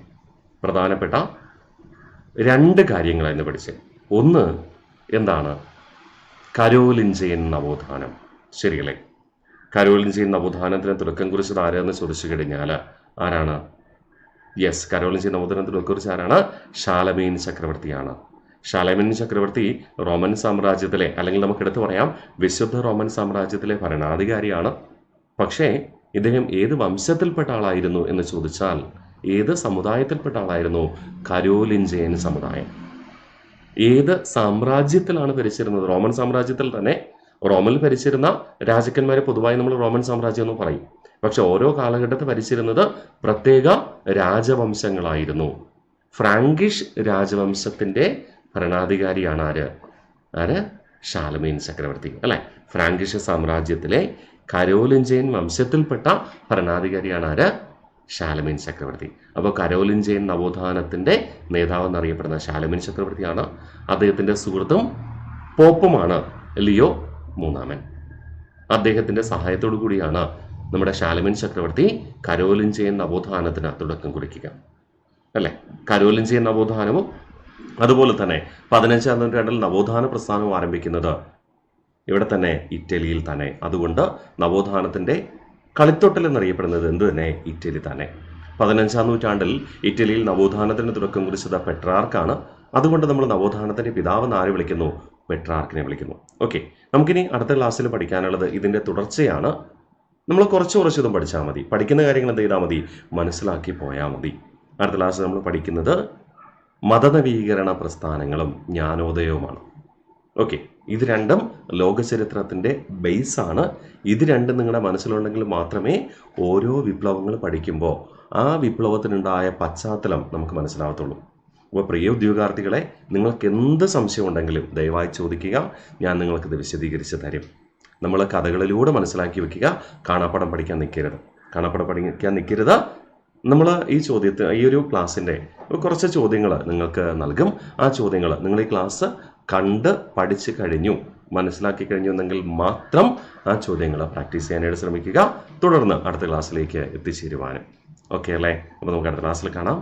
പ്രധാനപ്പെട്ട 2 കാര്യങ്ങളായിരുന്നു പഠിച്ചത്. ഒന്ന് എന്താണ്? കരോലിഞ്ചയൻ നവോത്ഥാനം. ശരിയല്ലേ? കരോലിഞ്ചയൻ നവോത്ഥാനത്തിന് തുടക്കം കുറിച്ചത് ആരാന്ന് ചോദിച്ചു കഴിഞ്ഞാൽ ആരാണ്? യെസ്, കരോലിഞ്ചയൻ നവോത്ഥാനത്തിന് കുറിച്ച് ആരാണ്? ഷാലമീൻ ചക്രവർത്തിയാണ്. ഷാലമീൻ ചക്രവർത്തി റോമൻ സാമ്രാജ്യത്തിലെ, അല്ലെങ്കിൽ നമുക്ക് എടുത്തു പറയാം വിശുദ്ധ റോമൻ സാമ്രാജ്യത്തിലെ ഭരണാധികാരിയാണ്. പക്ഷേ ഇദ്ദേഹം ഏത് വംശത്തിൽപ്പെട്ട ആളായിരുന്നു എന്ന് ചോദിച്ചാൽ, ഏത് സമുദായത്തിൽപ്പെട്ട ആളായിരുന്നു? കരോലിഞ്ചയൻ സമുദായം. ഏത് സാമ്രാജ്യത്തിലാണ് ഭരിച്ചിരുന്നത്? റോമൻ സാമ്രാജ്യത്തിൽ തന്നെ. റോമിൽ ഭരിച്ചിരുന്ന രാജാക്കന്മാരെ പൊതുവായി നമ്മൾ റോമൻ സാമ്രാജ്യം എന്ന് പറയും. പക്ഷെ ഓരോ കാലഘട്ടത്തിൽ ഭരിച്ചിരുന്നത് പ്രത്യേക രാജവംശങ്ങളായിരുന്നു. ഫ്രാങ്കിഷ് രാജവംശത്തിന്റെ ഭരണാധികാരിയാണ് ആര്? ഷാലമീൻ ചക്രവർത്തി അല്ലെ. ഫ്രാങ്കിഷ് സാമ്രാജ്യത്തിലെ കരോലിഞ്ചയൻ വംശത്തിൽപ്പെട്ട ഭരണാധികാരിയാണ് ആര്? ഷാലമീൻ ചക്രവർത്തി. അപ്പോൾ കരോലിഞ്ചയൻ നവോത്ഥാനത്തിന്റെ നേതാവ് എന്നറിയപ്പെടുന്ന ഷാലമീൻ ചക്രവർത്തിയാണ്. അദ്ദേഹത്തിന്റെ സുഹൃത്തും പോപ്പുമാണ് ലിയോ മൂന്നാമൻ. അദ്ദേഹത്തിന്റെ സഹായത്തോടു കൂടിയാണ് നമ്മുടെ ഷാലമീൻ ചക്രവർത്തി കരോലിഞ്ചയൻ നവോത്ഥാനത്തിന് തുടക്കം കുറിക്കുക അല്ലെ. കരോലിഞ്ചയൻ നവോത്ഥാനവും അതുപോലെ തന്നെ 15-ാം നൂറ്റാണ്ടിൽ നവോത്ഥാന പ്രസ്ഥാനം ആരംഭിക്കുന്നത് ഇവിടെ തന്നെ ഇറ്റലിയിൽ തന്നെ. അതുകൊണ്ട് നവോത്ഥാനത്തിന്റെ കളിത്തൊട്ടൽ എന്നറിയപ്പെടുന്നത് എന്ത് തന്നെ? ഇറ്റലി തന്നെ. 15-ാം നൂറ്റാണ്ടിൽ ഇറ്റലിയിൽ നവോത്ഥാനത്തിന് തുടക്കം കുറിച്ചത് പെട്രാർക്കാണ്. അതുകൊണ്ട് നമ്മൾ നവോത്ഥാനത്തിന്റെ പിതാവെന്ന് ആരെ വിളിക്കുന്നു? പെട്രാർക്കിനെ വിളിക്കുന്നു. ഓക്കെ, നമുക്കിനി അടുത്ത ക്ലാസ്സിൽ പഠിക്കാനുള്ളത് ഇതിന്റെ തുടർച്ചയാണ്. നമ്മൾ കുറച്ചതും പഠിച്ചാൽ മതി. പഠിക്കുന്ന കാര്യങ്ങൾ എന്ത് ചെയ്താൽ മതി? മനസ്സിലാക്കി പോയാൽ മതി. അടുത്ത ക്ലാസ്സിൽ നമ്മൾ പഠിക്കുന്നത് മതനവീകരണ പ്രസ്ഥാനങ്ങളും ജ്ഞാനോദയവുമാണ്. ഓക്കെ, ഇത് രണ്ടും ലോകചരിത്രത്തിന്റെ ബേസാണ്. ഇത് രണ്ടും നിങ്ങളുടെ മനസ്സിലുണ്ടെങ്കിൽ മാത്രമേ ഓരോ വിപ്ലവങ്ങൾ പഠിക്കുമ്പോൾ ആ വിപ്ലവത്തിനുണ്ടായ പശ്ചാത്തലം നമുക്ക് മനസ്സിലാവത്തുള്ളൂ. അപ്പോൾ പ്രിയ ഉദ്യോഗാർത്ഥികളെ, നിങ്ങൾക്ക് എന്ത് സംശയം ഉണ്ടെങ്കിലും ദയവായി ചോദിക്കുക. ഞാൻ നിങ്ങൾക്കിത് വിശദീകരിച്ച് തരും. നമ്മൾ കഥകളിലൂടെ മനസ്സിലാക്കി വെക്കുക. കാണാപ്പാഠം പഠിക്കാൻ നിൽക്കരുത്. നമ്മൾ ഈ ഒരു ക്ലാസ്സിൻ്റെ കുറച്ച് ചോദ്യങ്ങൾ നിങ്ങൾക്ക് നൽകും. ആ ചോദ്യങ്ങൾ നിങ്ങൾ ഈ ക്ലാസ് കണ്ട് പഠിച്ചു കഴിഞ്ഞു, മനസ്സിലാക്കി കഴിഞ്ഞു എന്നെങ്കിൽ മാത്രം ആ ചോദ്യങ്ങൾ പ്രാക്ടീസ് ചെയ്യാനായിട്ട് ശ്രമിക്കുക. തുടർന്ന് അടുത്ത ക്ലാസ്സിലേക്ക് എത്തിച്ചേരുവാനും. ഓക്കെ അല്ലേ? അപ്പോൾ നമുക്ക് അടുത്ത ക്ലാസ്സിൽ കാണാം.